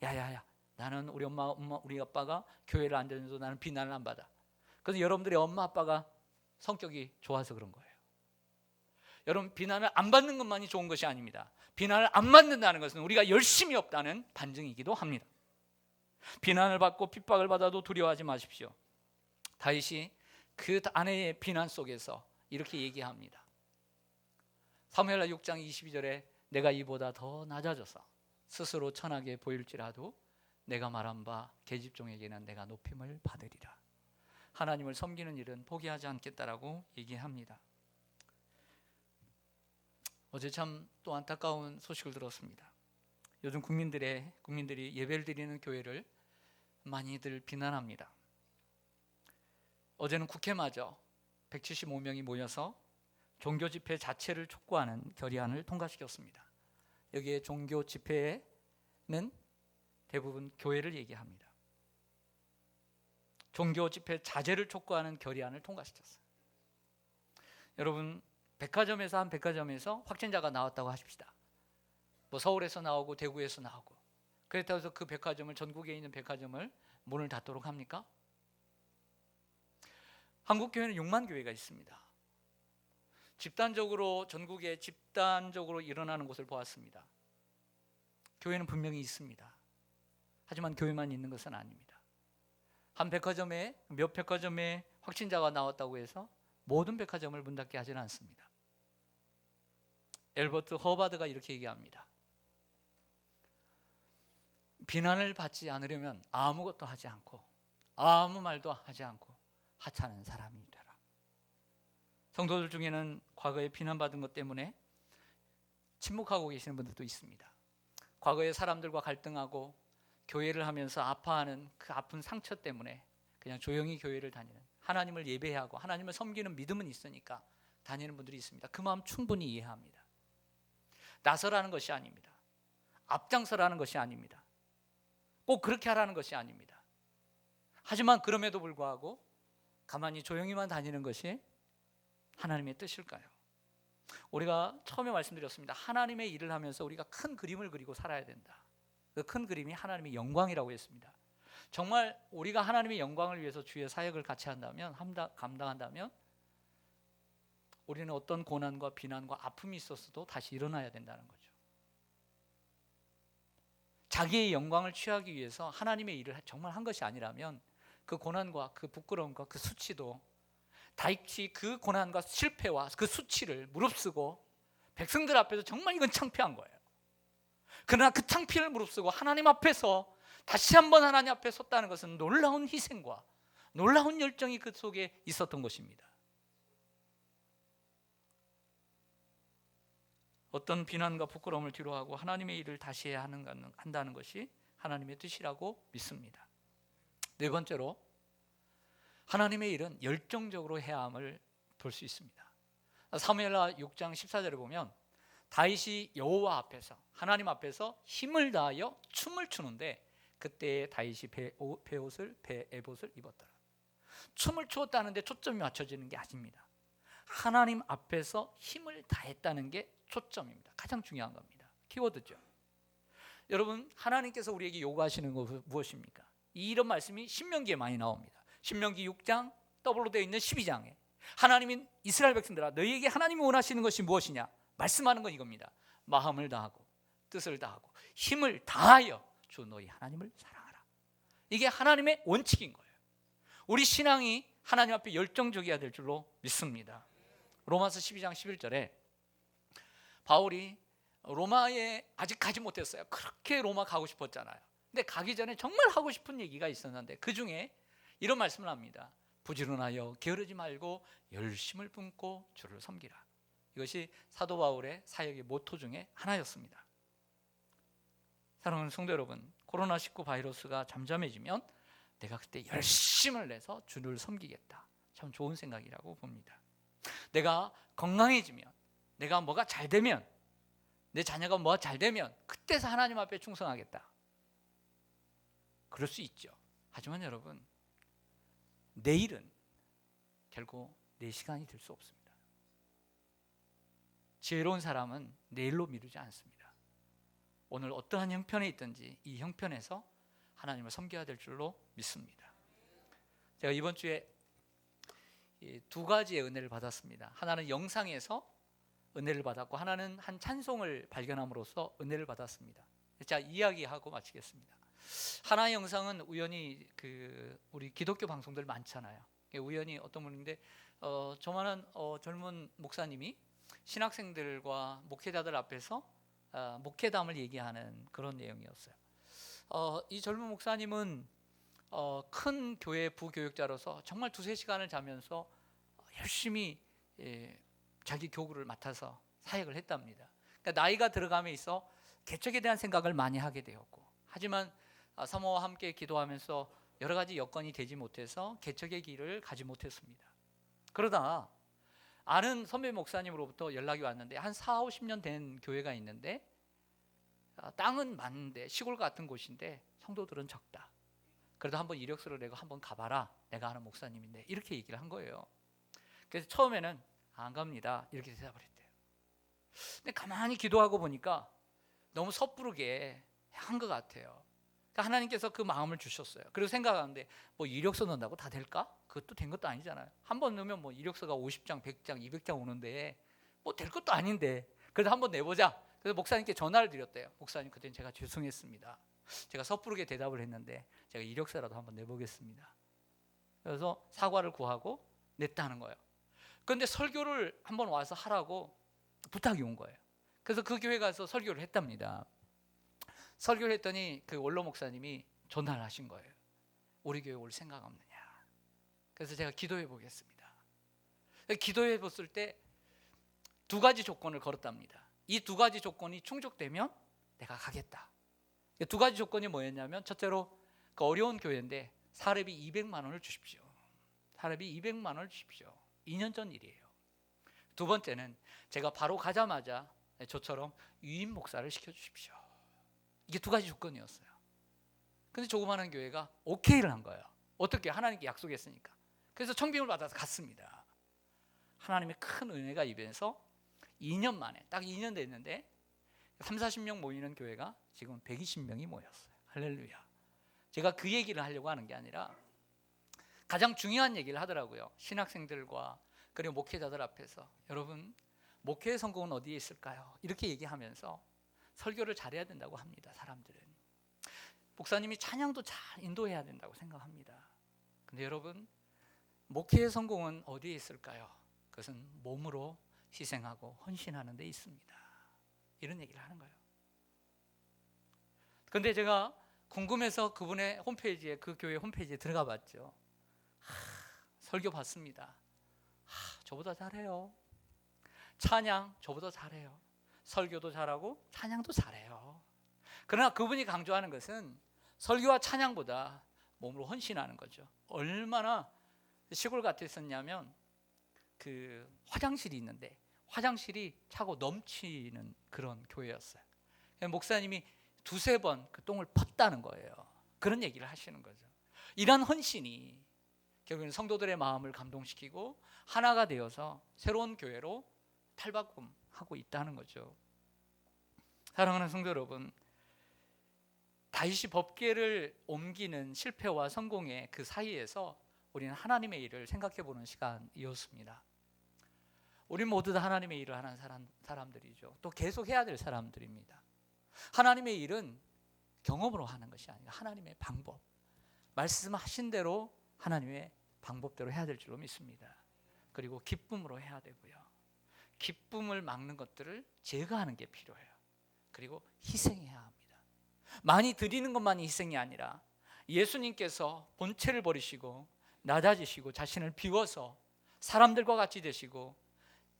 야야야, 나는 우리 엄마 우리 아빠가 교회를 안 다녀도 나는 비난을 안 받아. 그래서 여러분들의 엄마 아빠가 성격이 좋아서 그런 거예요. 여러분, 비난을 안 받는 것만이 좋은 것이 아닙니다. 비난을 안 받는다는 것은 우리가 열심히 없다는 반증이기도 합니다. 비난을 받고 핍박을 받아도 두려워하지 마십시오. 다윗이 그 아내의 비난 속에서 이렇게 얘기합니다. 사무엘하 6장 22절에 내가 이보다 더 낮아져서 스스로 천하게 보일지라도 내가 말한 바 계집종에게는 내가 높임을 받으리라. 하나님을 섬기는 일은 포기하지 않겠다라고 얘기합니다. 어제 참 또 안타까운 소식을 들었습니다. 요즘 국민들이 예배를 드리는 교회를 많이들 비난합니다. 어제는 국회마저 175명이 모여서 종교 집회 자체를 촉구하는 결의안을 통과시켰습니다. 여기에 종교 집회는 대부분 교회를 얘기합니다. 종교 집회 자제를 촉구하는 결의안을 통과시켰어요. 여러분, 백화점에서 한 백화점에서 확진자가 나왔다고 하십시다. 뭐 서울에서 나오고 대구에서 나오고, 그렇다고 해서 그 백화점을, 전국에 있는 백화점을 문을 닫도록 합니까? 한국 교회는 6만 교회가 있습니다. 집단적으로 전국에 집단적으로 일어나는 곳을 보았습니다. 교회는 분명히 있습니다. 하지만 교회만 있는 것은 아닙니다. 한 백화점에 몇 백화점에 확진자가 나왔다고 해서 모든 백화점을 문 닫게 하지는 않습니다. 엘버트 허바드가 이렇게 얘기합니다. 비난을 받지 않으려면 아무것도 하지 않고 아무 말도 하지 않고 하찮은 사람이 되라. 성도들 중에는 과거에 비난받은 것 때문에 침묵하고 계시는 분들도 있습니다. 과거에 사람들과 갈등하고 교회를 하면서 아파하는 그 아픈 상처 때문에 그냥 조용히 교회를 다니는, 하나님을 예배하고 하나님을 섬기는 믿음은 있으니까 다니는 분들이 있습니다. 그 마음 충분히 이해합니다. 나서라는 것이 아닙니다. 앞장서라는 것이 아닙니다. 꼭 그렇게 하라는 것이 아닙니다. 하지만 그럼에도 불구하고 가만히 조용히만 다니는 것이 하나님의 뜻일까요? 우리가 처음에 말씀드렸습니다. 하나님의 일을 하면서 우리가 큰 그림을 그리고 살아야 된다. 그 큰 그림이 하나님의 영광이라고 했습니다. 정말 우리가 하나님의 영광을 위해서 주의 사역을 같이 한다면, 감당한다면 우리는 어떤 고난과 비난과 아픔이 있었어도 다시 일어나야 된다는 거죠. 자기의 영광을 취하기 위해서 하나님의 일을 정말 한 것이 아니라면 그 고난과 그 부끄러움과 그 수치도 다시 그 고난과 실패와 그 수치를 무릅쓰고 백성들 앞에서 정말 이건 창피한 거예요. 그러나 그 창피를 무릅쓰고 하나님 앞에서 다시 한번 하나님 앞에 섰다는 것은 놀라운 희생과 놀라운 열정이 그 속에 있었던 것입니다. 어떤 비난과 부끄러움을 뒤로하고 하나님의 일을 다시 해야 한다는 것이 하나님의 뜻이라고 믿습니다. 네 번째로 하나님의 일은 열정적으로 해야 함을 볼 수 있습니다. 사무엘하 6장 14절에 보면 다윗이 여호와 앞에서, 하나님 앞에서 힘을 다하여 춤을 추는데 그때 다윗이 배 에봇을 입었더라. 춤을 추었다는데 초점이 맞춰지는 게 아닙니다. 하나님 앞에서 힘을 다했다는 게 초점입니다. 가장 중요한 겁니다. 키워드죠. 여러분, 하나님께서 우리에게 요구하시는 것은 무엇입니까? 이런 말씀이 신명기에 많이 나옵니다. 신명기 6장 더블로 되어 있는 12장에 하나님인 이스라엘 백성들아, 너희에게 하나님이 원하시는 것이 무엇이냐? 말씀하는 건 이겁니다. 마음을 다하고 뜻을 다하고 힘을 다하여 주 너희 하나님을 사랑하라. 이게 하나님의 원칙인 거예요. 우리 신앙이 하나님 앞에 열정적이어야 될 줄로 믿습니다. 로마서 12장 11절에 바울이 로마에 아직 가지 못했어요. 그렇게 로마 가고 싶었잖아요. 근데 가기 전에 정말 하고 싶은 얘기가 있었는데 그 중에 이런 말씀을 합니다. 부지런하여 게으르지 말고 열심을 뿜고 주를 섬기라. 이것이 사도 바울의 사역의 모토 중에 하나였습니다. 사랑하는 성도 여러분, 코로나19 바이러스가 잠잠해지면 내가 그때 열심을 내서 주를 섬기겠다. 참 좋은 생각이라고 봅니다. 내가 건강해지면, 내가 뭐가 잘 되면, 내 자녀가 뭐가 잘 되면 그때서 하나님 앞에 충성하겠다. 그럴 수 있죠. 하지만 여러분, 내일은 결국 내 시간이 될 수 없습니다. 지혜로운 사람은 내일로 미루지 않습니다. 오늘 어떠한 형편에 있든지 이 형편에서 하나님을 섬겨야 될 줄로 믿습니다. 제가 이번 주에 두 가지의 은혜를 받았습니다. 하나는 영상에서 은혜를 받았고 하나는 한 찬송을 발견함으로써 은혜를 받았습니다. 자, 이야기하고 마치겠습니다. 하나의 영상은 우연히 우리 기독교 방송들 많잖아요. 우연히 어떤 분인데 저만한 젊은 목사님이 신학생들과 목회자들 앞에서 목회담을 얘기하는 그런 내용이었어요. 이 젊은 목사님은 큰 교회 부교육자로서 정말 2-3시간을 자면서 열심히 자기 교구를 맡아서 사역을 했답니다. 그러니까 나이가 들어감에 있어 개척에 대한 생각을 많이 하게 되었고, 하지만 사모와 함께 기도하면서 여러 가지 여건이 되지 못해서 개척의 길을 가지 못했습니다. 그러다 아는 선배 목사님으로부터 연락이 왔는데 한 40-50년 된 교회가 있는데 땅은 많은데 시골 같은 곳인데 성도들은 적다. 그래도 한번 이력서를 내고 한번 가봐라. 내가 아는 목사님인데 이렇게 얘기를 한 거예요. 그래서 처음에는 안 갑니다. 이렇게 대답을 했대요. 근데 가만히 기도하고 보니까 너무 섣부르게 한 것 같아요. 그러니까 하나님께서 그 마음을 주셨어요. 그리고 생각하는데 뭐 이력서 넣는다고 다 될까? 그것도 된 것도 아니잖아요. 한 번 넣으면 뭐 이력서가 50장, 100장, 200장 오는데 뭐 될 것도 아닌데 그래도 한번 내보자. 그래서 목사님께 전화를 드렸대요. 목사님, 그때는 제가 죄송했습니다. 제가 섣부르게 대답을 했는데 제가 이력서라도 한번 내보겠습니다. 그래서 사과를 구하고 냈다는 거예요. 그런데 설교를 한번 와서 하라고 부탁이 온 거예요. 그래서 그 교회 가서 설교를 했답니다. 설교를 했더니 그 원로 목사님이 전화를 하신 거예요. 우리 교회 올 생각 없느냐. 그래서 제가 기도해 보겠습니다. 기도해 봤을 때 두 가지 조건을 걸었답니다. 이 두 가지 조건이 충족되면 내가 가겠다. 두 가지 조건이 뭐였냐면, 첫째로 그 어려운 교회인데 사례비 200만 원을 주십시오. 사례비 200만 원을 주십시오. 2년 전 일이에요. 두 번째는 제가 바로 가자마자 저처럼 유임 목사를 시켜주십시오. 이게 두 가지 조건이었어요. 근데 조그마한 교회가 오케이를 한 거예요. 어떻게? 하나님께 약속했으니까. 그래서 청빙을 받아서 갔습니다. 하나님의 큰 은혜가 입에서 2년 만에, 딱 2년 됐는데 30-40명 모이는 교회가 지금 120명이 모였어요. 할렐루야. 제가 그 얘기를 하려고 하는 게 아니라 가장 중요한 얘기를 하더라고요. 신학생들과 그리고 목회자들 앞에서, 여러분 목회의 성공은 어디에 있을까요? 이렇게 얘기하면서 설교를 잘해야 된다고 합니다. 사람들은 목사님이 찬양도 잘 인도해야 된다고 생각합니다. 근데 여러분, 목회의 성공은 어디에 있을까요? 그것은 몸으로 희생하고 헌신하는 데 있습니다. 이런 얘기를 하는 거예요. 그런데 제가 궁금해서 그분의 홈페이지에, 그 교회 홈페이지에 들어가 봤죠. 설교 봤습니다. 저보다 잘해요. 찬양 저보다 잘해요. 설교도 잘하고 찬양도 잘해요. 그러나 그분이 강조하는 것은 설교와 찬양보다 몸으로 헌신하는 거죠. 얼마나 시골 같았었냐면 그 화장실이 있는데 화장실이 차고 넘치는 그런 교회였어요. 목사님이 두세 번 그 똥을 펐다는 거예요. 그런 얘기를 하시는 거죠. 이런 헌신이 결국에는 성도들의 마음을 감동시키고 하나가 되어서 새로운 교회로 탈바꿈하고 있다는 거죠. 사랑하는 성도 여러분, 다윗이 법궤를 옮기는 실패와 성공의 그 사이에서 우리는 하나님의 일을 생각해 보는 시간이었습니다. 우리 모두 다 하나님의 일을 하는 사람들이죠. 또 계속 해야 될 사람들입니다. 하나님의 일은 경험으로 하는 것이 아니라 하나님의 방법, 말씀하신 대로 하나님의 방법대로 해야 될 줄로 믿습니다. 그리고 기쁨으로 해야 되고요. 기쁨을 막는 것들을 제거하는 게 필요해요. 그리고 희생해야 합니다. 많이 드리는 것만이 희생이 아니라 예수님께서 본체를 버리시고 낮아지시고 자신을 비워서 사람들과 같이 되시고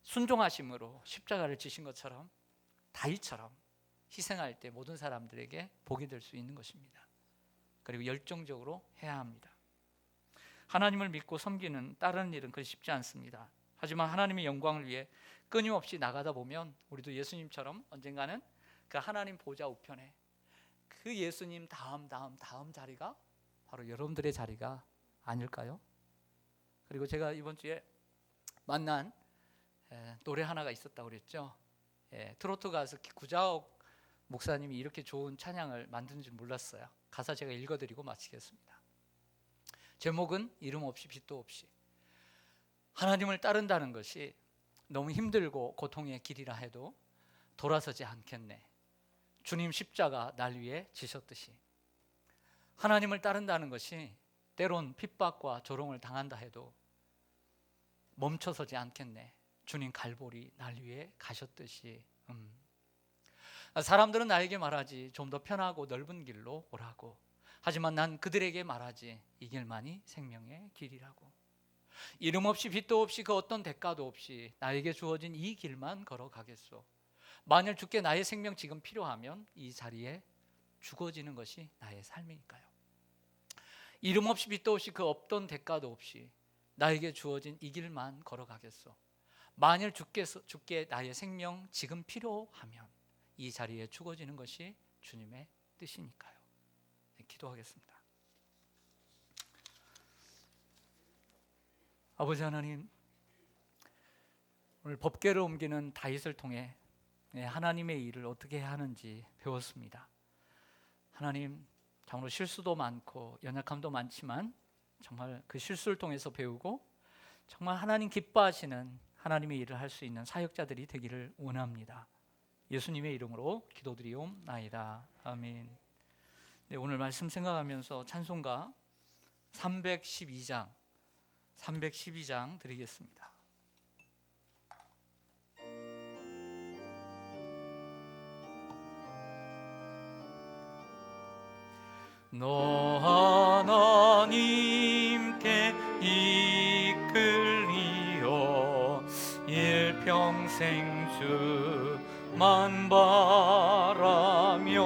순종하심으로 십자가를 지신 것처럼 다윗처럼 희생할 때 모든 사람들에게 복이 될 수 있는 것입니다. 그리고 열정적으로 해야 합니다. 하나님을 믿고 섬기는 다른 일은 그리 쉽지 않습니다. 하지만 하나님의 영광을 위해 끊임없이 나가다 보면 우리도 예수님처럼 언젠가는 그 하나님 보좌 우편에 그 예수님 다음 자리가 바로 여러분들의 자리가 아닐까요? 그리고 제가 이번 주에 만난 노래 하나가 있었다고 그랬죠. 트로트 가수 구자옥 목사님이 이렇게 좋은 찬양을 만든 줄 몰랐어요. 가사 제가 읽어드리고 마치겠습니다. 제목은 이름 없이 빛도 없이. 하나님을 따른다는 것이 너무 힘들고 고통의 길이라 해도 돌아서지 않겠네. 주님 십자가 날 위해 지셨듯이. 하나님을 따른다는 것이 때론 핍박과 조롱을 당한다 해도 멈춰서지 않겠네. 주님 갈보리 날 위해 가셨듯이. 사람들은 나에게 말하지 좀 더 편하고 넓은 길로 오라고. 하지만 난 그들에게 말하지 이 길만이 생명의 길이라고. 이름 없이 빛도 없이 그 어떤 대가도 없이 나에게 주어진 이 길만 걸어가겠소. 만일 주께 나의 생명 지금 필요하면 이 자리에 죽어지는 것이 나의 삶이니까요. 이름 없이 빛도 없이 그 없던 대가도 없이 나에게 주어진 이 길만 걸어가겠소. 만일 주께 나의 생명 지금 필요하면 이 자리에 죽어지는 것이 주님의 뜻이니까요. 네, 기도하겠습니다. 아버지 하나님, 오늘 법궤를 옮기는 다윗을 통해 하나님의 일을 어떻게 해야 하는지 배웠습니다. 하나님, 정말 실수도 많고 연약함도 많지만 정말 그 실수를 통해서 배우고 정말 하나님 기뻐하시는 하나님의 일을 할 수 있는 사역자들이 되기를 원합니다. 예수님의 이름으로 기도드리옵나이다. 아멘. 네, 오늘 말씀 생각하면서 찬송가 312장 드리겠습니다. 너 하나님께 이끌리어 일평생 주만 바라며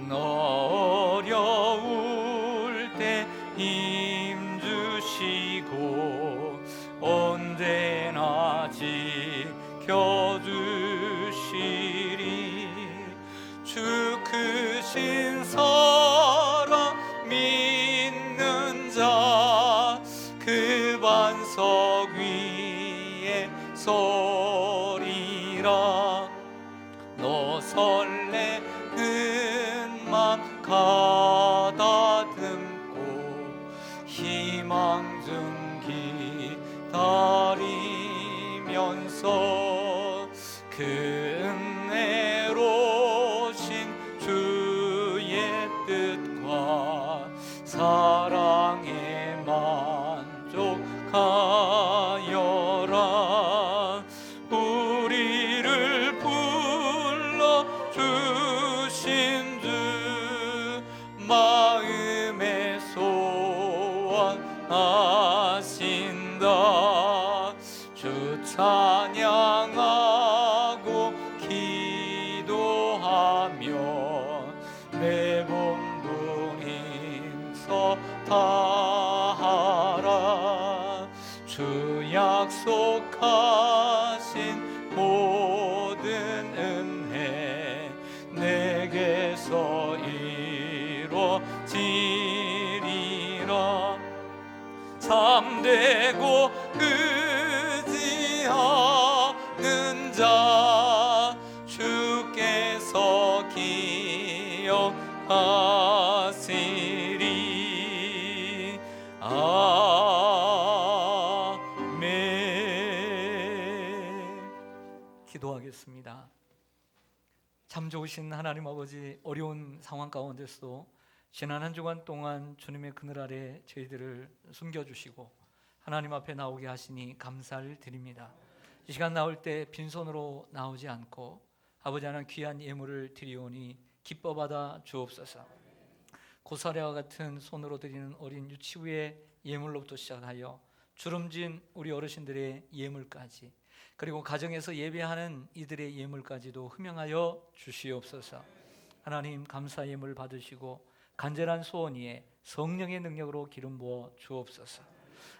너 어려울 때 힘 주시고 언제나 지켜주시리. 주 크신 사랑 믿는 자 그 반석 위에 서리라. 너 설레는 맘 가다듬고 희망 중 기다리면서 그 은혜로신 주의 뜻과 사랑에 만족하여라. 우리를 불러주신 주 마음에 소원하신다. 주 찬양하고 기도하며 내 몸도 힘써 다하라. 주 약속하신 모든 은혜 내게서 이루어지리라. 참되고 의지하는 자 주께서 기억하시리. 아멘. 기도하겠습니다. 참 좋으신 하나님 아버지, 어려운 상황 가운데서도 지난 한 주간 동안 주님의 그늘 아래 저희들을 숨겨주시고 하나님 앞에 나오게 하시니 감사를 드립니다. 이 시간 나올 때 빈손으로 나오지 않고 아버지 하나님 귀한 예물을 드리오니 기뻐 받아 주옵소서. 고사리와 같은 손으로 드리는 어린 유치부의 예물로부터 시작하여 주름진 우리 어르신들의 예물까지, 그리고 가정에서 예배하는 이들의 예물까지도 흠양하여 주시옵소서. 하나님, 감사 예물 받으시고 간절한 소원 위에 성령의 능력으로 기름 부어 주옵소서.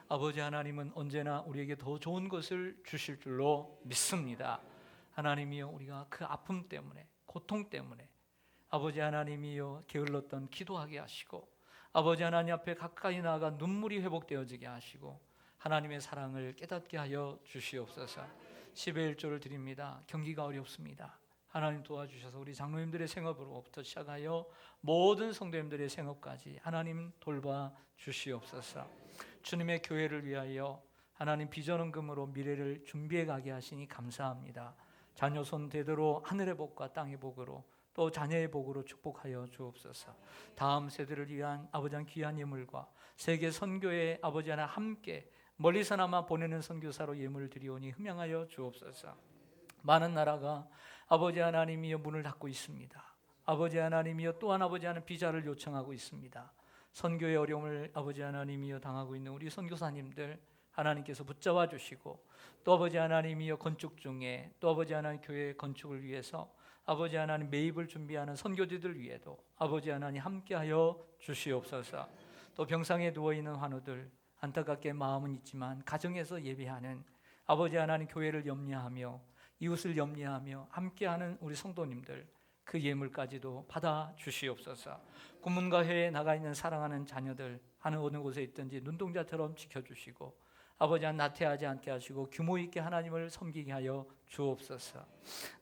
아버지 하나님은 언제나 우리에게 더 좋은 것을 주실 줄로 믿습니다. 하나님이여, 우리가 그 아픔 때문에, 고통 때문에 아버지 하나님이여 게을렀던 기도하게 하시고, 아버지 하나님 앞에 가까이 나아가 눈물이 회복되어지게 하시고 하나님의 사랑을 깨닫게 하여 주시옵소서. 10의 1조를 드립니다. 경기가 어렵습니다. 하나님 도와주셔서 우리 장로님들의 생업으로부터 시작하여 모든 성도님들의 생업까지 하나님 돌봐 주시옵소서. 주님의 교회를 위하여 하나님 비전헌금으로 미래를 준비해 가게 하시니 감사합니다. 자녀 손 대대로 하늘의 복과 땅의 복으로, 또 자녀의 복으로 축복하여 주옵소서. 다음 세대를 위한 아버지 한 귀한 예물과 세계 선교에 아버지 하나 함께 멀리서나마 보내는 선교사로 예물을 드리오니 흠양하여 주옵소서. 많은 나라가 아버지 하나님이여 문을 닫고 있습니다. 아버지 하나님이여 또한 아버지 하나님 비자를 요청하고 있습니다. 선교의 어려움을 아버지 하나님이여 당하고 있는 우리 선교사님들 하나님께서 붙잡아 주시고, 또 아버지 하나님이여 건축 중에 또 아버지 하나님 교회 건축을 위해서 아버지 하나님 매입을 준비하는 선교지들 위에도 아버지 하나님 함께하여 주시옵소서. 또 병상에 누워있는 환우들, 안타깝게 마음은 있지만 가정에서 예배하는 아버지 하나님 교회를 염려하며 이웃을 염려하며 함께하는 우리 성도님들, 그 예물까지도 받아 주시옵소서. 군문과 회에 나가 있는 사랑하는 자녀들 어느 곳에 있든지 눈동자처럼 지켜주시고 아버지 한 나태하지 않게 하시고 규모 있게 하나님을 섬기게 하여 주옵소서.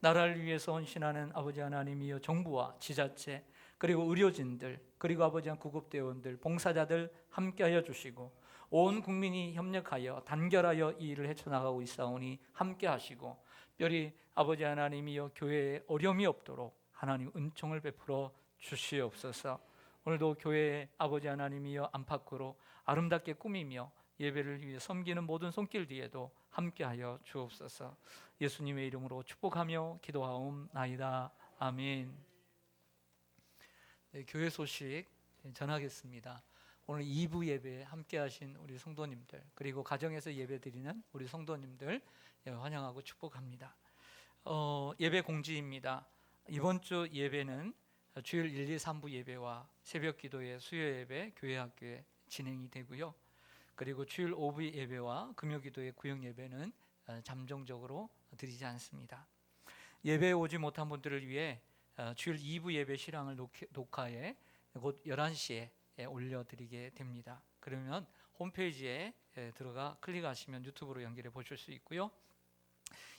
나라를 위해서 헌신하는 아버지 하나님이여 정부와 지자체, 그리고 의료진들, 그리고 아버지 구급대원들, 봉사자들 함께하여 주시고 온 국민이 협력하여 단결하여 이 일을 헤쳐나가고 있사오니 함께하시고 특별히 아버지 하나님이여 교회에 어려움이 없도록 하나님 은총을 베풀어 주시옵소서. 오늘도 교회에 아버지 하나님이여 안팎으로 아름답게 꾸미며 예배를 위해 섬기는 모든 손길 뒤에도 함께하여 주옵소서. 예수님의 이름으로 축복하며 기도하옵나이다. 아멘. 네, 교회 소식 전하겠습니다. 오늘 2부 예배에 함께하신 우리 성도님들, 그리고 가정에서 예배드리는 우리 성도님들 환영하고 축복합니다. 예배 공지입니다. 이번 주 예배는 주일 1, 2, 3부 예배와 새벽 기도회, 수요 예배, 교회 학교에 진행이 되고요. 그리고 주일 오후 예배와 금요 기도회, 구역 예배는 잠정적으로 드리지 않습니다. 예배에 오지 못한 분들을 위해 주일 2부 예배 실황을 녹화해 곧 11시에 올려드리게 됩니다. 그러면 홈페이지에 들어가 클릭하시면 유튜브로 연결해 보실 수 있고요.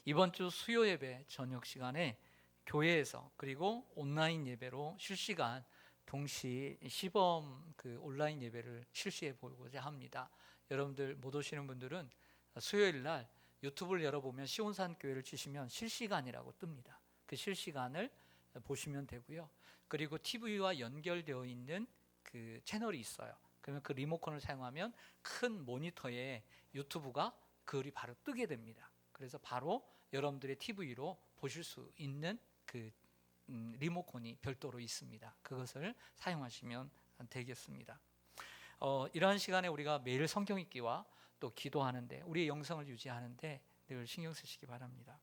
이번 주 수요 예배 저녁 시간에 교회에서 그리고 온라인 예배로 실시간 동시 시범 온라인 예배를 실시해 보고자 합니다. 여러분들 못 오시는 분들은 수요일 날 유튜브를 열어보면 시온산 교회를 치시면 실시간이라고 뜹니다. 그 실시간을 보시면 되고요. 그리고 TV와 연결되어 있는 그 채널이 있어요. 그러면 그 리모컨을 사용하면 큰 모니터에 유튜브가 글이 바로 뜨게 됩니다. 그래서 바로 여러분들의 TV로 보실 수 있는 그 리모컨이 별도로 있습니다. 그것을 사용하시면 되겠습니다. 이러한 시간에 우리가 매일 성경 읽기와 또 기도하는데, 우리의 영성을 유지하는데 늘 신경 쓰시기 바랍니다.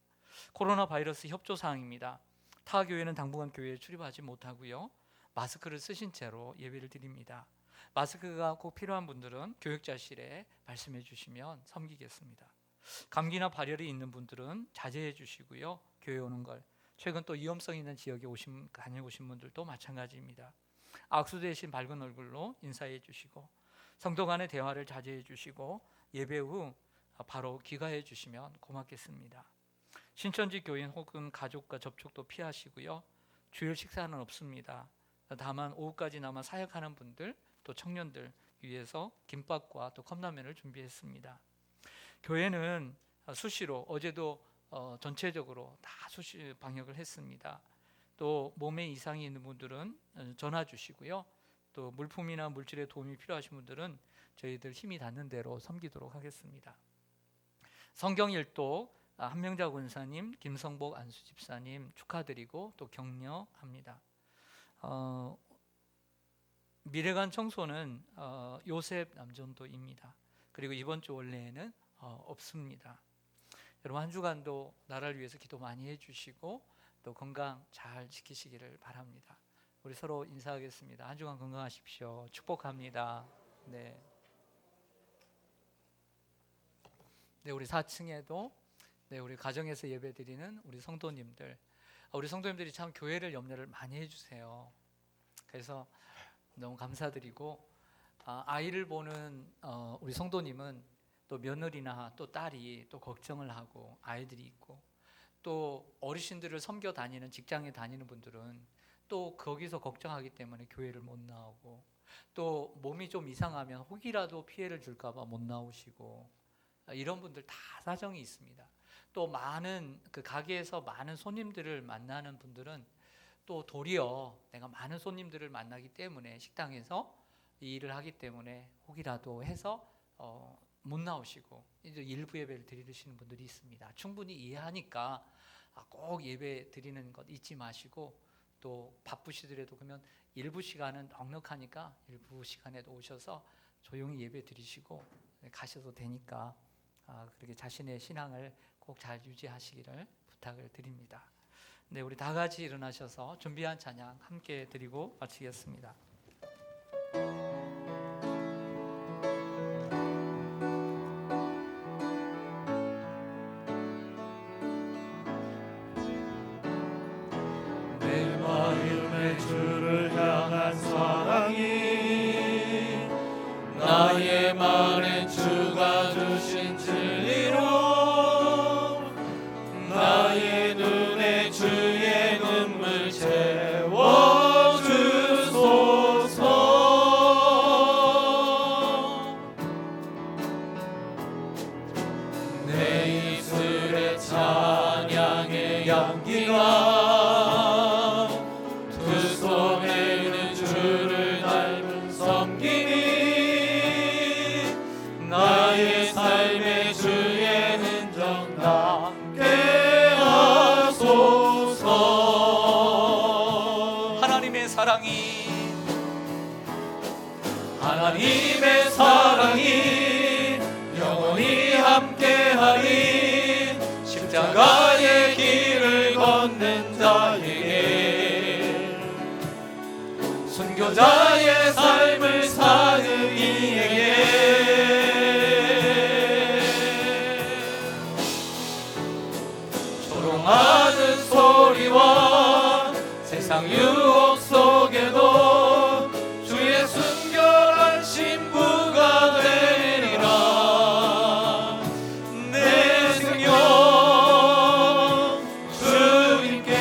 코로나 바이러스 협조 사항입니다. 타 교회는 당분간 교회에 출입하지 못하고요. 마스크를 쓰신 채로 예배를 드립니다. 마스크가 꼭 필요한 분들은 교육자실에 말씀해 주시면 섬기겠습니다. 감기나 발열이 있는 분들은 자제해 주시고요. 교회 오는 걸. 최근 또 위험성 있는 지역에 다녀오신 분들도 마찬가지입니다. 악수 대신 밝은 얼굴로 인사해 주시고 성도 간의 대화를 자제해 주시고 예배 후 바로 귀가해 주시면 고맙겠습니다. 신천지 교인 혹은 가족과 접촉도 피하시고요. 주일 식사는 없습니다. 다만 오후까지나마 사역하는 분들 또 청년들 위해서 김밥과 또 컵라면을 준비했습니다. 교회는 수시로 어제도 전체적으로 다 수시 방역을 했습니다. 또 몸에 이상이 있는 분들은 전화 주시고요. 또 물품이나 물질에 도움이 필요하신 분들은 저희들 힘이 닿는 대로 섬기도록 하겠습니다. 성경 일독 한명자 권사님, 김성복 안수 집사님 축하드리고 또 격려합니다. 미래관 청소는 요셉 남전도입니다. 그리고 이번 주 원래에는 없습니다. 여러분 한 주간도 나라를 위해서 기도 많이 해주시고 또 건강 잘 지키시기를 바랍니다. 우리 서로 인사하겠습니다. 한 주간 건강하십시오. 축복합니다. 네, 우리 4층에도 우리 가정에서 예배드리는 우리 성도님들이 참 교회를 염려를 많이 해주세요. 그래서 너무 감사드리고 아이를 보는 우리 성도님은 또 며느리나 또 딸이 또 걱정을 하고 아이들이 있고 또 어르신들을 섬겨 다니는 직장에 다니는 분들은 또 거기서 걱정하기 때문에 교회를 못 나오고 또 몸이 좀 이상하면 혹이라도 피해를 줄까 봐 못 나오시고 이런 분들 다 사정이 있습니다. 또 많은 그 가게에서 많은 손님들을 만나는 분들은 또 도리어 내가 많은 손님들을 만나기 때문에 식당에서 이 일을 하기 때문에 혹이라도 해서 못 나오시고 이제 일부 예배를 드리시는 분들이 있습니다. 충분히 이해하니까 꼭 예배 드리는 것 잊지 마시고 또 바쁘시더라도 그러면 일부 시간은 넉넉하니까 일부 시간에도 오셔서 조용히 예배 드리시고 가셔도 되니까 그렇게 자신의 신앙을 꼭 잘 유지하시기를 부탁을 드립니다. 네, 우리 다 같이 일어나셔서 준비한 찬양 함께 드리고 마치겠습니다. 내 마음의 주를 향한 사랑이 나의 말에 주가 주신 진리로 나의 눈에 주의 눈물 채워주네. 나의 향기가 두 손에 있는 주를 닮은 섬김이 나의 삶의 주의 흔적 남게 하소서. 하나님의 사랑이 영원히 함께하리. 십자가의 길을 걷는 자에게 순교자의 삶을 사는 이에게 조롱하는 소리와 세상 유혹 속에도 주의 순결한 신부가 되리라. 내 생명 주님께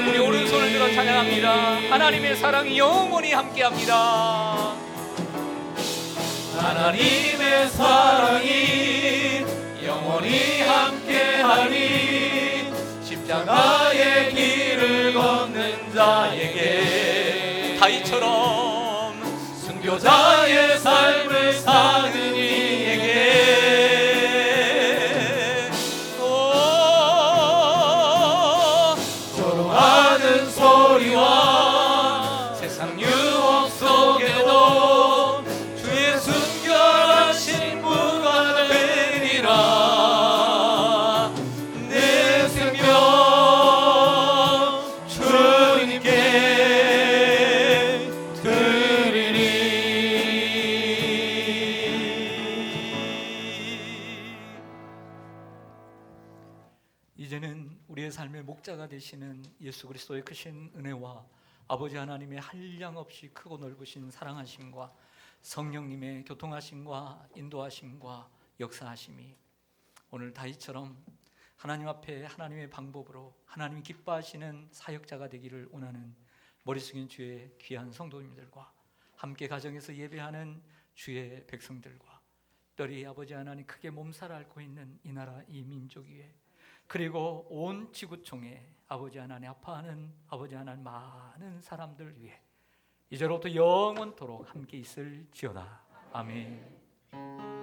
우리 오른손을 들어 찬양합니다. 하나님의 사랑이 영원히 함께합니다. 하나님의 사랑이 영원히 함께하리. 십자가의 길을 걷는 자에게 다윗처럼 순교자의 삶을 사는 이에게 조롱하는 소리와 세상 유혹 속에도 주의 순결한 신부가 되리라. 내 생명 주님께 드리리. 이제는 우리의 삶의 목자가 되시는 예수 그리스도의 크신 은혜와 아버지 하나님의 한량없이 크고 넓으신 사랑하심과 성령님의 교통하심과 인도하심과 역사하심이 오늘 다윗처럼 하나님 앞에 하나님의 방법으로 하나님이 기뻐하시는 사역자가 되기를 원하는 머리 숙인 주의 귀한 성도님들과 함께 가정에서 예배하는 주의 백성들과 특별히 아버지 하나님 크게 몸살 앓고 있는 이 나라 이 민족 위에 그리고 온 지구촌에 아버지 하나님 아파하는 아버지 하나님 많은 사람들 위해 이제로부터 영원토록 함께 있을지어다. 아멘.